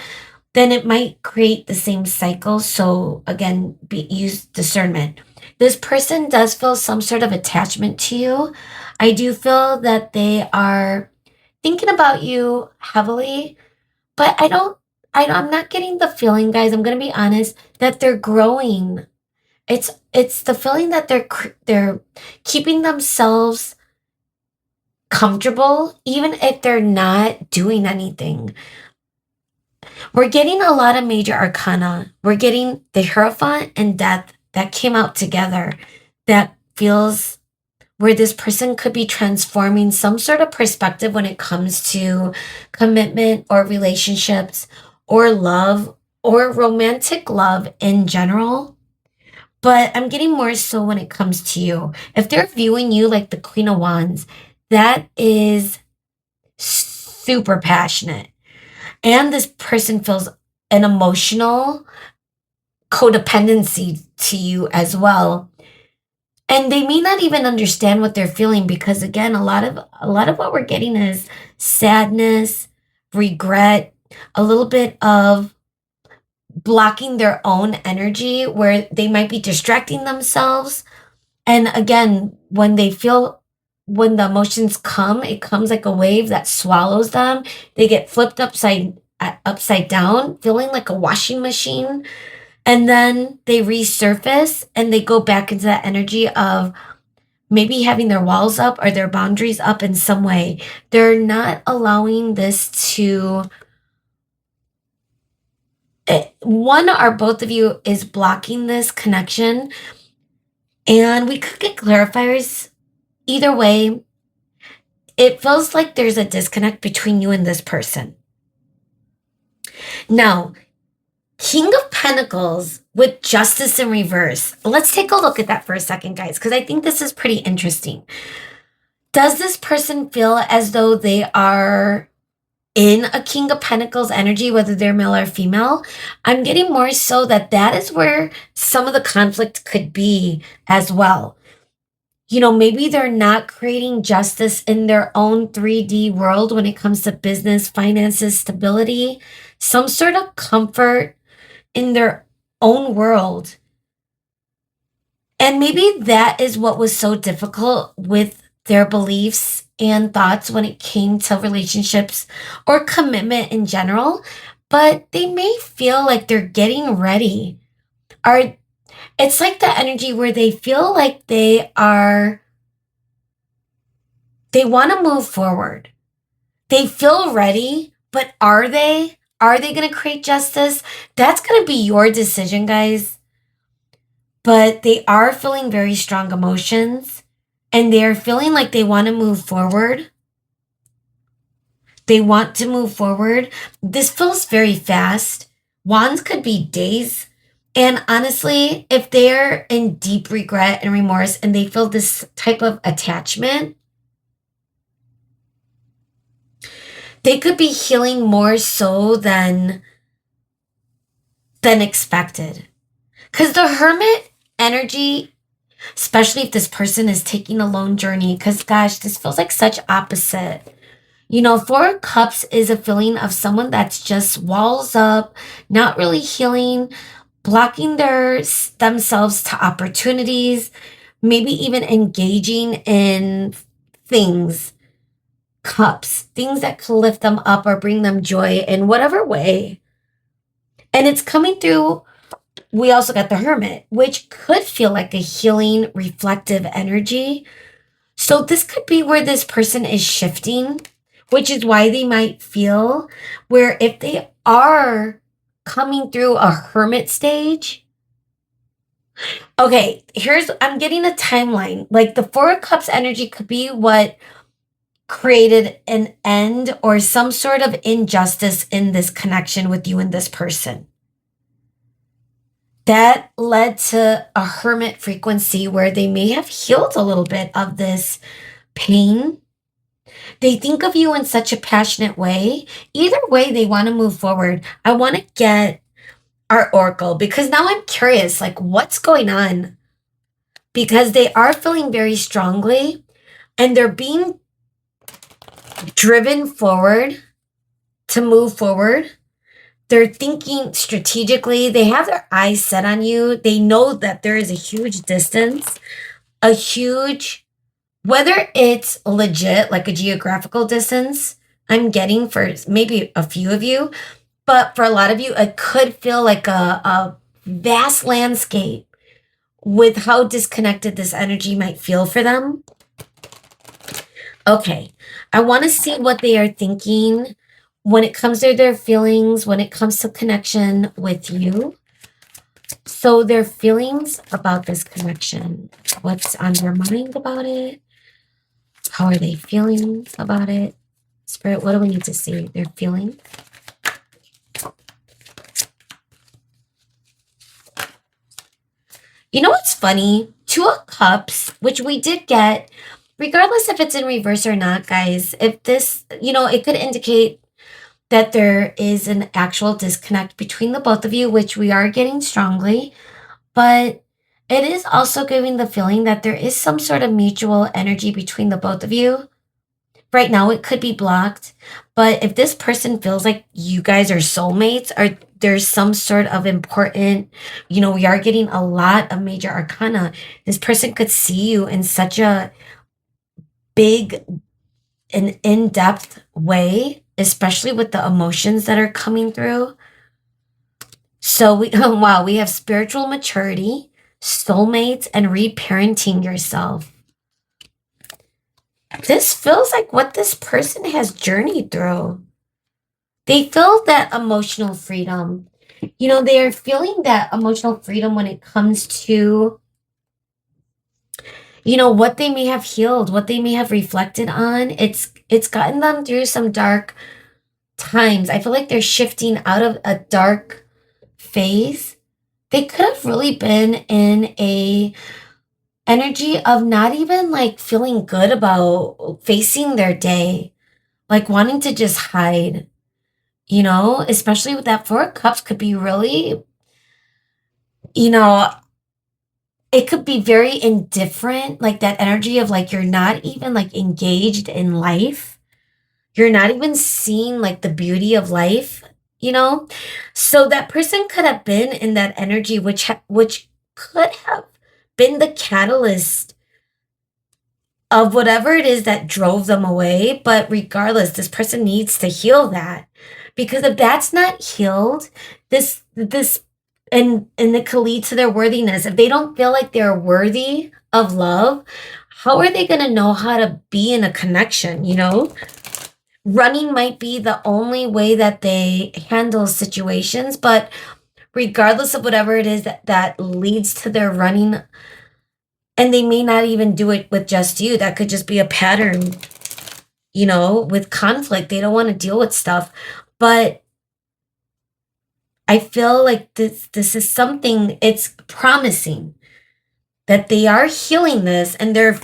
Speaker 1: then it might create the same cycle. So again, use discernment. This person does feel some sort of attachment to you. I do feel that they are thinking about you heavily, but I'm not getting the feeling, guys, I'm going to be honest, that they're growing. It's the feeling that they're keeping themselves comfortable, even if they're not doing anything. We're getting a lot of major arcana. We're getting the Hierophant and Death that came out together. That feels where this person could be transforming some sort of perspective when it comes to commitment or relationships or love or romantic love in general. But I'm getting more so when it comes to you. If they're viewing you like the Queen of Wands, that is super passionate. And this person feels an emotional codependency to you as well. And they may not even understand what they're feeling because again, a lot of what we're getting is sadness, regret, a little bit of blocking their own energy where they might be distracting themselves. And again, when the emotions come, it comes like a wave that swallows them. They get flipped upside down, feeling like a washing machine. And then they resurface and they go back into that energy of maybe having their walls up or their boundaries up in some way. They're not allowing this to, one or both of you is blocking this connection. And we could get clarifiers. Either way, it feels like there's a disconnect between you and this person. Now, King of Pentacles with Justice in reverse. Let's take a look at that for a second, guys, because I think this is pretty interesting. Does this person feel as though they are in a King of Pentacles energy, whether they're male or female? I'm getting more so that that is where some of the conflict could be as well. Maybe they're not creating justice in their own 3D world when it comes to business, finances, stability, some sort of comfort in their own world. And maybe that is what was so difficult with their beliefs and thoughts when it came to relationships or commitment in general. But they may feel like they're getting ready. Or it's like the energy where they feel like they want to move forward. They feel ready, but are they? Are they going to create justice? That's going to be your decision, guys. But they are feeling very strong emotions and they're feeling like they want to move forward. They want to move forward. This feels very fast. Wands could be days. And honestly, if they're in deep regret and remorse and they feel this type of attachment, they could be healing more so than expected. Because the Hermit energy, especially if this person is taking a lone journey, because gosh, this feels like such opposite. Four of Cups is a feeling of someone that's just walls up, not really healing, blocking themselves to opportunities, maybe even engaging in things, cups, things that could lift them up or bring them joy in whatever way. And it's coming through. We also got the Hermit, which could feel like a healing, reflective energy. So this could be where this person is shifting, which is why they might feel where if they are coming through a Hermit stage. Okay, I'm getting a timeline. Like the Four of Cups energy could be what created an end or some sort of injustice in this connection with you and this person. That led to a Hermit frequency where they may have healed a little bit of this pain. They think of you in such a passionate way. Either way, they want to move forward. I want to get our Oracle because now I'm curious, like what's going on? Because they are feeling very strongly and they're being driven forward to move forward. They're thinking strategically. They have their eyes set on you. They know that there is a huge distance, whether it's legit, like a geographical distance, I'm getting for maybe a few of you, but for a lot of you, it could feel like a vast landscape with how disconnected this energy might feel for them. Okay, I want to see what they are thinking when it comes to their feelings, when it comes to connection with you. So their feelings about this connection, what's on their mind about it? How are they feeling about it? Spirit, what do we need to see? Their feelings. You know what's funny? Two of Cups, which we did get, regardless if it's in reverse or not, guys, if this, it could indicate that there is an actual disconnect between the both of you, which we are getting strongly, but it is also giving the feeling that there is some sort of mutual energy between the both of you. Right now, it could be blocked, but if this person feels like you guys are soulmates or there's some sort of important, we are getting a lot of major arcana. This person could see you in such a big and in-depth way, especially with the emotions that are coming through. So we have spiritual maturity, soulmates, and reparenting yourself. This feels like what this person has journeyed through. They feel that emotional freedom. They are feeling that emotional freedom when it comes to, what they may have healed, what they may have reflected on. It's gotten them through some dark times. I feel like they're shifting out of a dark phase. They could have really been in energy of not even like feeling good about facing their day, like wanting to just hide, especially with that Four of Cups could be really, you know, it could be very indifferent, like that energy of like you're not even like engaged in life. You're not even seeing like the beauty of life, you know? So that person could have been in that energy which could have been the catalyst of whatever it is that drove them away. But regardless, this person needs to heal that. Because if that's not healed, this and it could lead to their worthiness. If they don't feel like they're worthy of love, how are they gonna know how to be in a connection, Running might be the only way that they handle situations, but regardless of whatever it is that leads to their running, and they may not even do it with just you, that could just be a pattern, with conflict. They don't want to deal with stuff. But I feel like this is something, it's promising that they are healing this and they're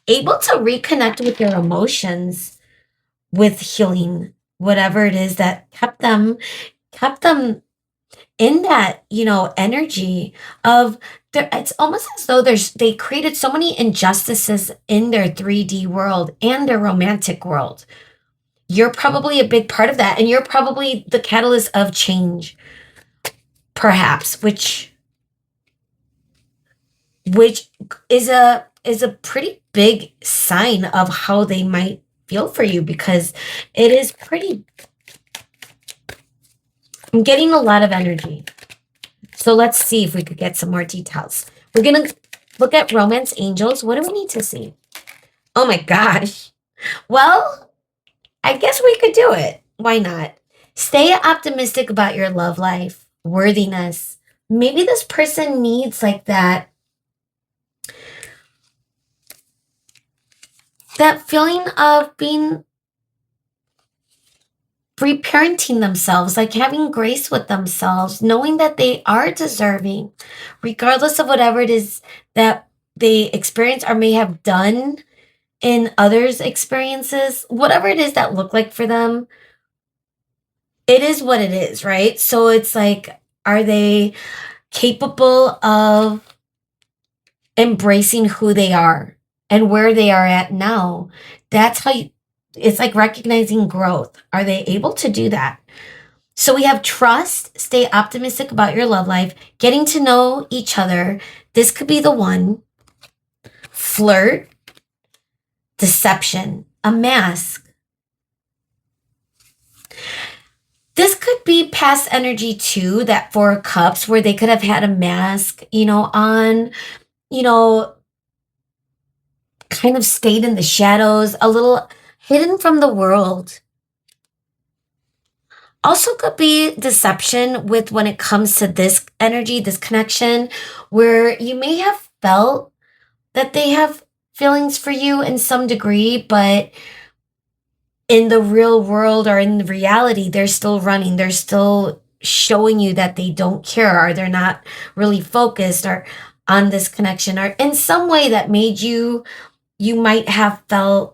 Speaker 1: able to reconnect with their emotions with healing whatever it is that kept them in that, energy of there. It's almost as though they created so many injustices in their 3D world and their romantic world. You're probably a big part of that, and you're probably the catalyst of change, perhaps, which is a pretty big sign of how they might feel for you, because it is pretty. I'm getting a lot of energy. So let's see if we could get some more details. We're going to look at romance angels. What do we need to see? Oh my gosh. Well, I guess we could do it. Why not? Stay optimistic about your love life, worthiness. Maybe this person needs like that feeling of being reparenting themselves, like having grace with themselves, knowing that they are deserving, regardless of whatever it is that they experience or may have done in others' experiences, whatever it is that look like for them, it is what it is, right? So it's like, are they capable of embracing who they are and where they are at now? That's how it's like recognizing growth. Are they able to do that? So we have trust, stay optimistic about your love life, getting to know each other. This could be the one. Flirt, deception, a mask. This could be past energy too, that Four of Cups, where they could have had a mask, on, kind of stayed in the shadows, a little hidden from the world. Also could be deception with when it comes to this energy, this connection, where you may have felt that they have feelings for you in some degree, but in the real world or in reality, they're still running. They're still showing you that they don't care, or they're not really focused or on this connection, or in some way that made you might have felt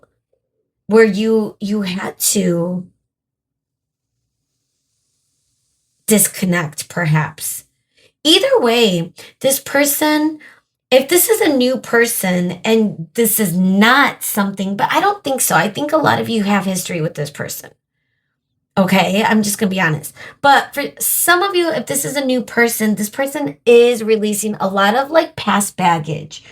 Speaker 1: where you had to disconnect, perhaps. Either way, this person, if this is a new person and this is not something, but I don't think so. I think a lot of you have history with this person. Okay, I'm just going to be honest. But for some of you, if this is a new person, this person is releasing a lot of like past baggage,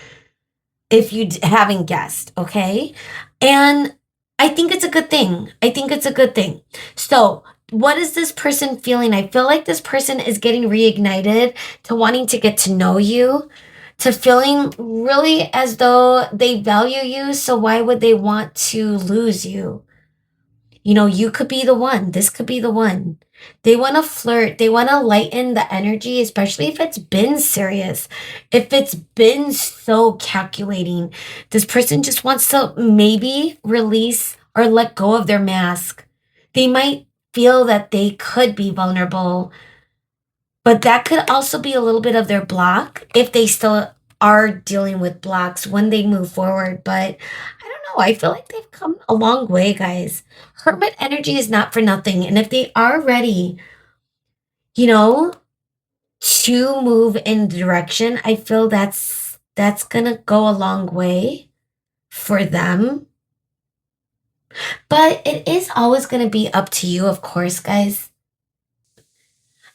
Speaker 1: if you haven't guessed, okay? And I think it's a good thing. I think it's a good thing. So, what is this person feeling? I feel like this person is getting reignited to wanting to get to know you, to feeling really as though they value you. So, why would they want to lose you? You could be the one. This could be the one. They want to flirt. They want to lighten the energy, especially if it's been serious. If it's been so calculating, this person just wants to maybe release or let go of their mask. They might feel that they could be vulnerable, but that could also be a little bit of their block if they still are dealing with blocks when they move forward. But I don't know. I feel like they've come a long way, guys. Hermit energy is not for nothing. And if they are ready, you know, to move in the direction, I feel that's gonna go a long way for them. But it is always gonna be up to you, of course, guys.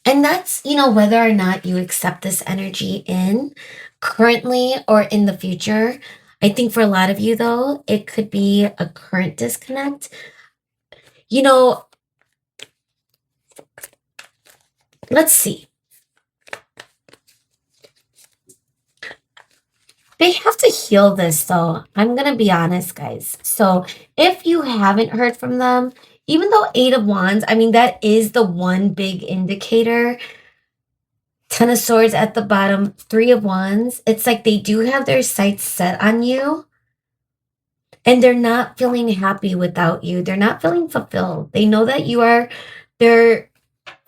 Speaker 1: And that's, whether or not you accept this energy in currently or in the future. I think for a lot of you, though, it could be a current disconnect. You know, let's see. They have to heal this, though. I'm going to be honest, guys. So if you haven't heard from them, even though Eight of Wands, I mean, that is the one big indicator. Ten of Swords at the bottom, Three of Wands. It's like they do have their sights set on you. And they're not feeling happy without you. They're not feeling fulfilled. They know that you are their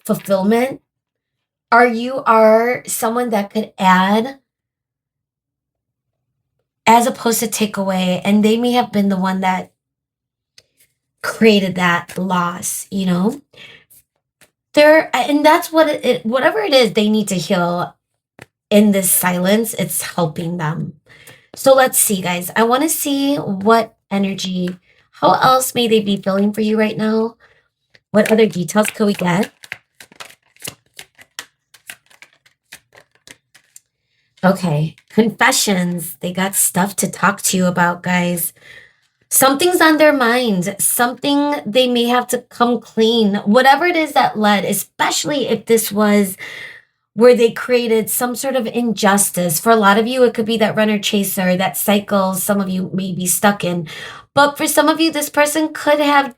Speaker 1: fulfillment, or you are someone that could add as opposed to take away. And they may have been the one that created that loss, and that's what whatever it is they need to heal in this silence, it's helping them. So let's see, guys. I want to see what energy, how else may they be feeling for you right now? What other details could we get? Okay, confessions. They got stuff to talk to you about, guys. Something's on their mind. Something they may have to come clean. Whatever it is that led, especially if this was where they created some sort of injustice. For a lot of you, it could be that runner chaser, that cycle some of you may be stuck in. But for some of you, this person could have,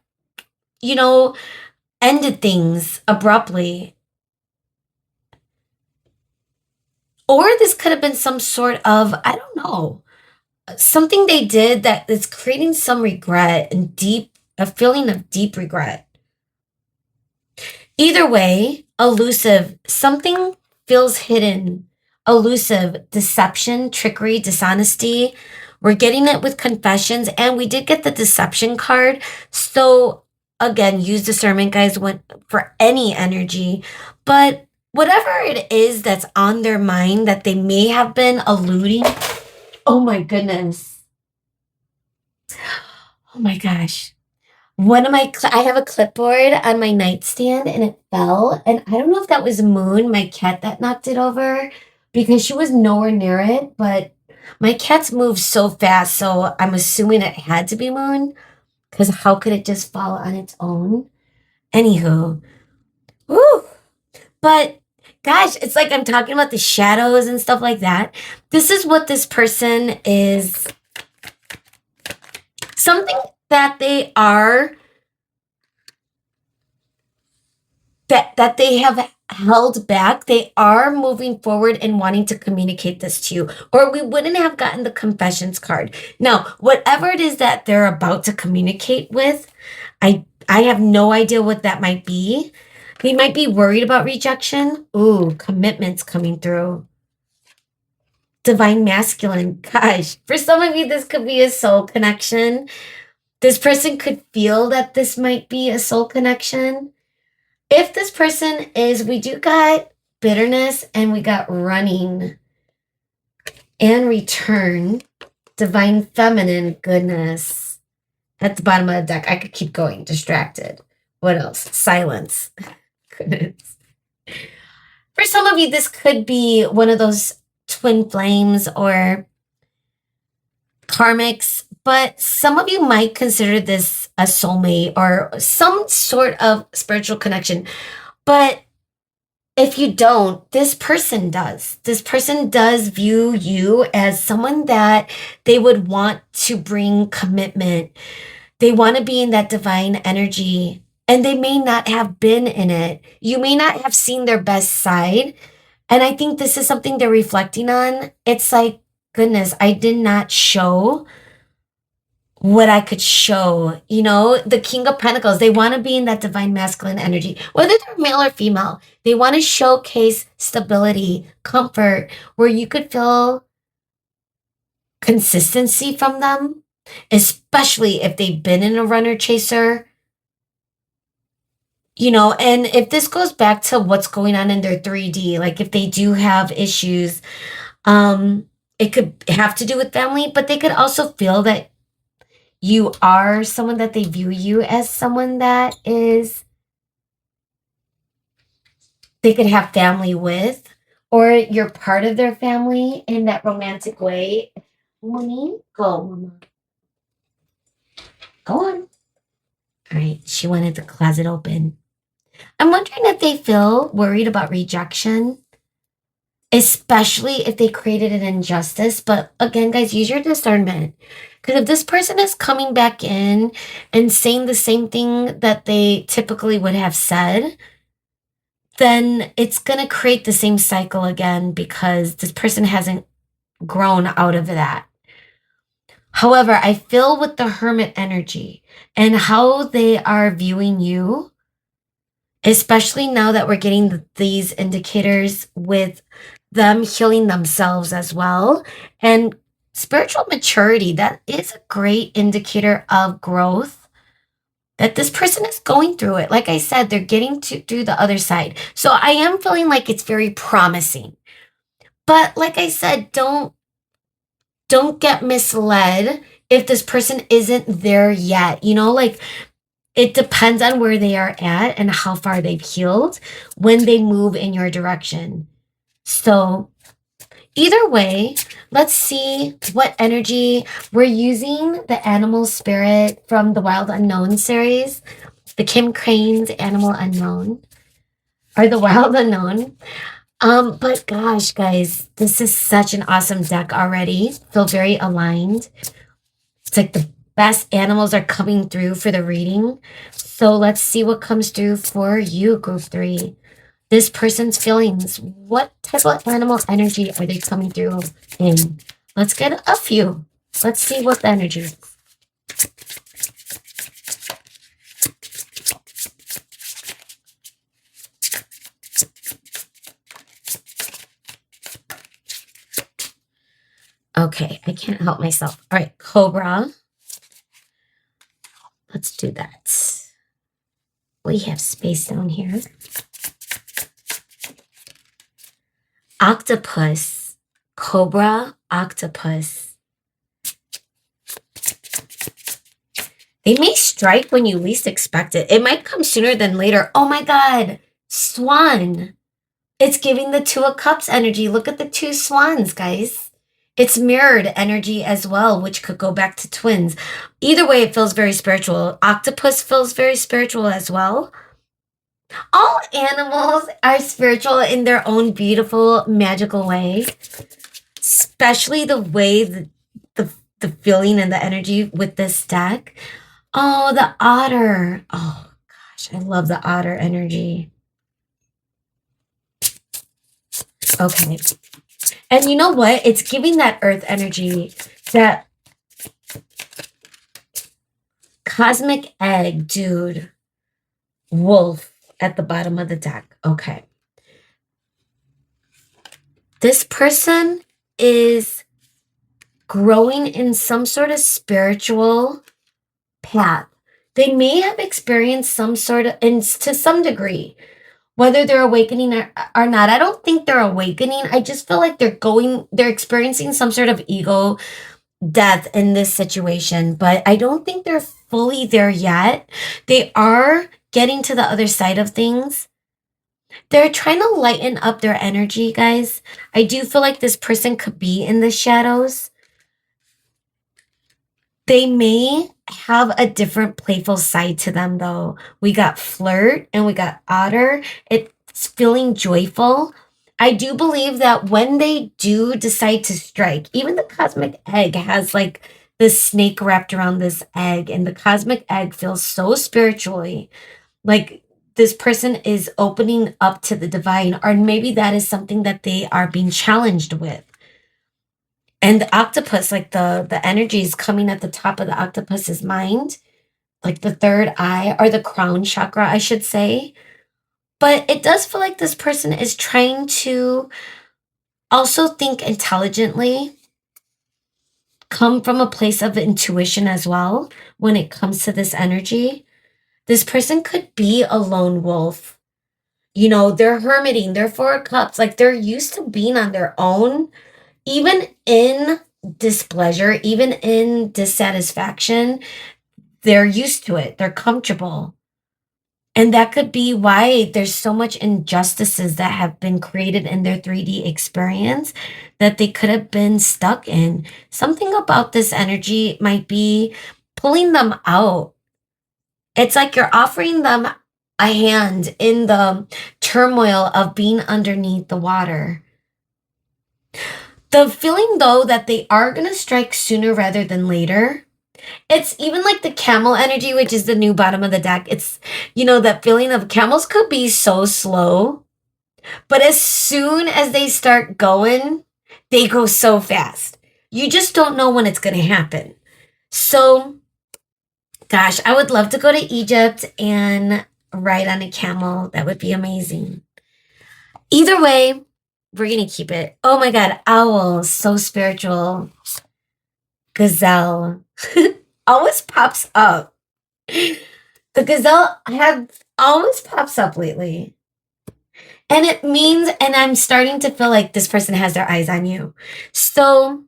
Speaker 1: ended things abruptly. Or this could have been some sort of, I don't know, something they did that is creating some regret and a feeling of deep regret. Either way, elusive, something feels hidden, elusive, deception, trickery, dishonesty. We're getting it with confessions, and we did get the deception card. So again, use discernment, guys, for any energy. But whatever it is that's on their mind that they may have been alluding. Oh my goodness. Oh my gosh. I have a clipboard on my nightstand and it fell. And I don't know if that was Moon, my cat, that knocked it over because she was nowhere near it. But my cats move so fast. So I'm assuming it had to be Moon because how could it just fall on its own? Anywho. Woo. But gosh, it's like I'm talking about the shadows and stuff like that. This is what this person is. Something that they are, that they have held back. They are moving forward and wanting to communicate this to you, or we wouldn't have gotten the confessions card. Now, whatever it is that they're about to communicate with, I have no idea what that might be. They might be worried about rejection. Ooh, commitments coming through. Divine masculine. Gosh, for some of you, this could be a soul connection. This person could feel that this might be a soul connection. If this person is, we do got bitterness and we got running and return. Divine feminine, goodness. At the bottom of the deck, I could keep going, distracted. What else? Silence. Goodness. For some of you, this could be one of those twin flames or karmics, but some of you might consider this a soulmate or some sort of spiritual connection. But if you don't, this person does. This person does view you as someone that they would want to bring commitment. They want to be in that divine energy, and they may not have been in it. You may not have seen their best side. And I think this is something they're reflecting on. It's like, goodness, I did not show what I could show. The King of Pentacles, they want to be in that divine masculine energy, whether they're male or female. They want to showcase stability, comfort, where you could feel consistency from them, especially if they've been in a runner chaser. And if this goes back to what's going on in their 3D, like if they do have issues, um, it could have to do with family, but they could also feel that you are someone that they view you as someone that is, they could have family with, or you're part of their family in that romantic way. Moni, go, Mama. Go on. All right, she wanted the closet open. I'm wondering if they feel worried about rejection, especially if they created an injustice. But again, guys, use your discernment. Because if this person is coming back in and saying the same thing that they typically would have said, then it's going to create the same cycle again because this person hasn't grown out of that. However, I feel with the hermit energy and how they are viewing you, especially now that we're getting these indicators with them healing themselves as well. And spiritual maturity, that is a great indicator of growth, that this person is going through it. Like I said, they're getting through the other side. So I am feeling like it's very promising. But like I said, don't get misled if this person isn't there yet. Like it depends on where they are at and how far they've healed when they move in your direction. So either way, let's see what energy we're using. The animal spirit from the Wild Unknown series, the Kim Crane's Animal Unknown, or the Wild Unknown. But gosh, guys, this is such an awesome deck already. Feel very aligned. It's like the best animals are coming through for the reading. So let's see what comes through for you, group 3. This person's feelings. What type of animal energy are they coming through in? Let's get a few. Let's see what the energy is. Okay, I can't help myself. All right, Cobra. Let's do that. We have space down here. Octopus. Cobra, octopus. They may strike when you least expect it. It might come sooner than later. Oh my God. Swan. It's giving the 2 of Cups energy. Look at the 2 swans, guys. It's mirrored energy as well, which could go back to twins. Either way, it feels very spiritual. Octopus feels very spiritual as well. All animals are spiritual in their own beautiful, magical way. Especially the way the feeling and the energy with this deck. Oh, the otter. Oh, gosh, I love the otter energy. Okay. And you know what? It's giving that earth energy, that cosmic egg, dude. Wolf at the bottom of the deck. Okay. This person is growing in some sort of spiritual path. They may have experienced some sort of, and to some degree, whether they're awakening or not. I don't think they're awakening. I just feel like they're experiencing some sort of ego death in this situation, but I don't think they're fully there yet. They are getting to the other side of things. They're trying to lighten up their energy, guys. I do feel like this person could be in the shadows. They may have a different playful side to them, though. We got flirt and we got otter. It's feeling joyful. I do believe that when they do decide to strike, even the cosmic egg has like this snake wrapped around this egg, and the cosmic egg feels so spiritually like this person is opening up to the divine, or maybe that is something that they are being challenged with. And the octopus, like the energy is coming at the top of the octopus's mind, like the third eye, or the crown chakra, I should say. But it does feel like this person is trying to also think intelligently. come from a place of intuition as well when it comes to this energy. This person could be a lone wolf. You know, they're hermiting, they're Four of Cups, like they're used to being on their own, even in displeasure, even in dissatisfaction. They're used to it, they're comfortable. And that could be why there's so much injustices that have been created in their 3D experience that they could have been stuck in. Something about this energy might be pulling them out. It's like you're offering them a hand in the turmoil of being underneath the water. The feeling, though, that they are going to strike sooner rather than later. It's even like the camel energy, which is the new bottom of the deck. It's, you know, that feeling of camels could be so slow, but as soon as they start going, they go so fast. You just don't know when it's going to happen. So, gosh, I would love to go to Egypt and ride on a camel. That would be amazing. Either way, we're going to keep it. Oh my God, owl, so spiritual. Gazelle always pops up. The gazelle always pops up lately. And it means, and I'm starting to feel like this person has their eyes on you. So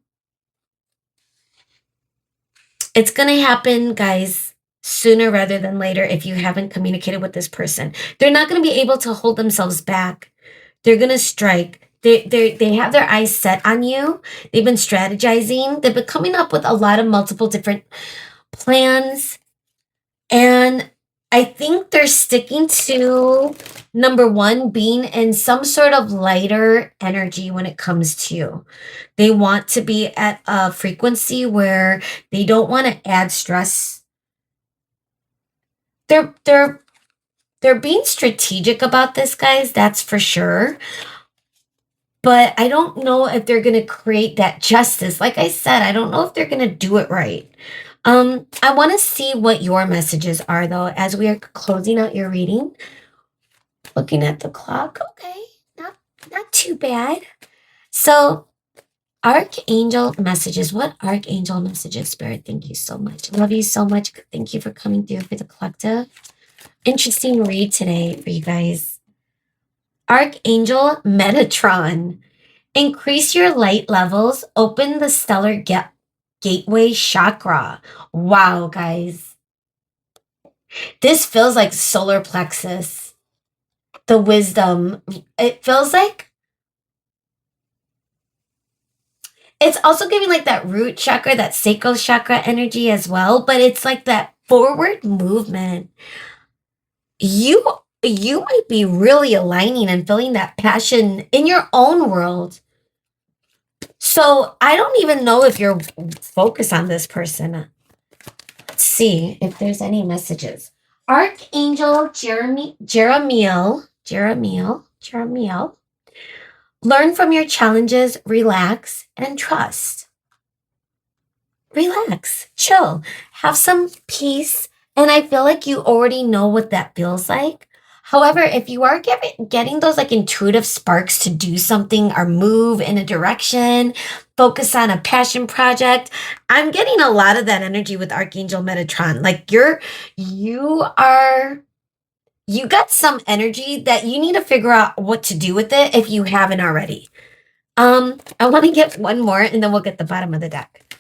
Speaker 1: it's going to happen, guys, sooner rather than later if you haven't communicated with this person. They're not going to be able to hold themselves back. They're going to strike. They have their eyes set on you. They've been strategizing. They've been coming up with a lot of multiple different plans. And I think they're sticking to number one, being in some sort of lighter energy when it comes to you. They want to be at a frequency where they don't want to add stress. They're being strategic about this, guys, that's for sure. But I don't know if they're going to create that justice. Like I said, I don't know if they're going to do it right. I want to see what your messages are, though, as we are closing out your reading. Looking at the clock. Okay, not too bad. So, Archangel messages. What Archangel messages, Spirit? Thank you so much. Love you so much. Thank you for coming through for the collective. Interesting read today for you guys. Archangel Metatron. Increase your light levels. Open the stellar gateway chakra. Wow, guys. This feels like solar plexus. The wisdom. It feels like it's also giving like that root chakra, that sacral chakra energy as well, but it's like that forward movement. You might be really aligning and feeling that passion in your own world. So I don't even know if you're focused on this person. Let's see if there's any messages. Archangel Jeremiel. Learn from your challenges, relax, and trust. Relax, chill, have some peace. And I feel like you already know what that feels like. However, if you are getting those like intuitive sparks to do something or move in a direction, focus on a passion project, I'm getting a lot of that energy with Archangel Metatron. Like you got some energy that you need to figure out what to do with it if you haven't already. I want to get one more and then we'll get the bottom of the deck.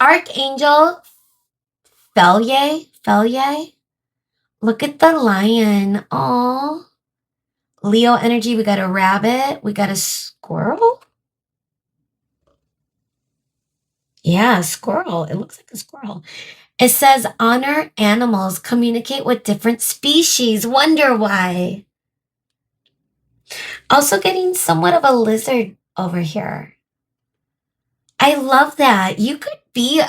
Speaker 1: Archangel Felye. Look at the lion. Oh, Leo energy. We got a rabbit. We got a squirrel. Yeah, a squirrel. It looks like a squirrel. It says honor animals, communicate with different species. Wonder why. Also getting somewhat of a lizard over here. I love that. You could be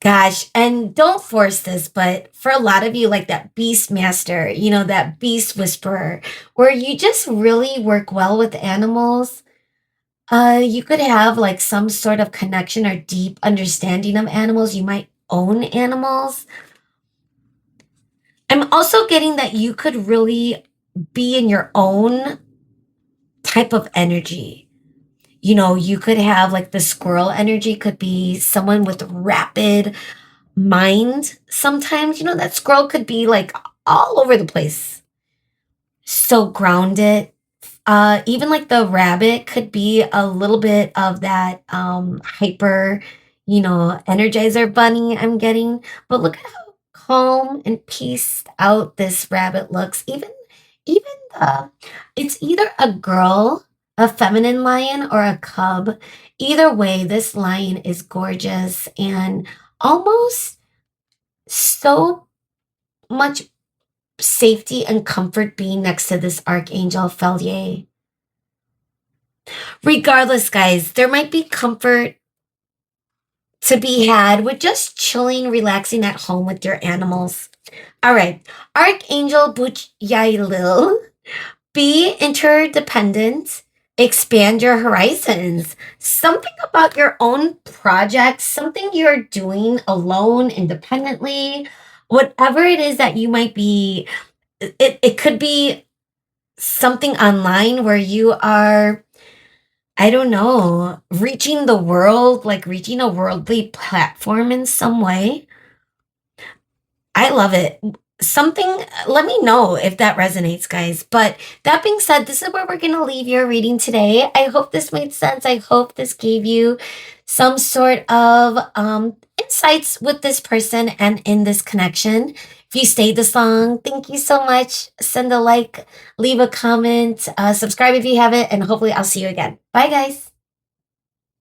Speaker 1: gosh, and don't force this, but for a lot of you, like that beast master, you know, that beast whisperer, where you just really work well with animals. You could have like some sort of connection or deep understanding of animals. You might own animals. I'm also getting that you could really be in your own type of energy. You know, you could have like the squirrel energy, could be someone with rapid mind sometimes. You know, that squirrel could be like all over the place, so grounded. Even like the rabbit could be a little bit of that hyper, you know, energizer bunny I'm getting. But look at how calm and pieced out this rabbit looks. Even the it's either a girl, a feminine lion, or a cub. Either way, this lion is gorgeous and almost so much safety and comfort being next to this Archangel Felier. Regardless, guys, there might be comfort to be had with just chilling, relaxing at home with your animals. All right, Archangel Buchyailil, be interdependent, expand your horizons. Something about your own project, something you're doing alone, independently, whatever it is that you might be, it could be something online where you are, I don't know, reaching the world, like reaching a worldly platform in some way. I love it. Something, let me know if that resonates, guys. But that being said, this is where we're going to leave your reading today. I hope this made sense. I hope this gave you some sort of insights with this person and in this connection. If you stayed this long, thank you so much. Send a like, leave a comment, subscribe if you haven't, and hopefully I'll see you again. Bye, guys.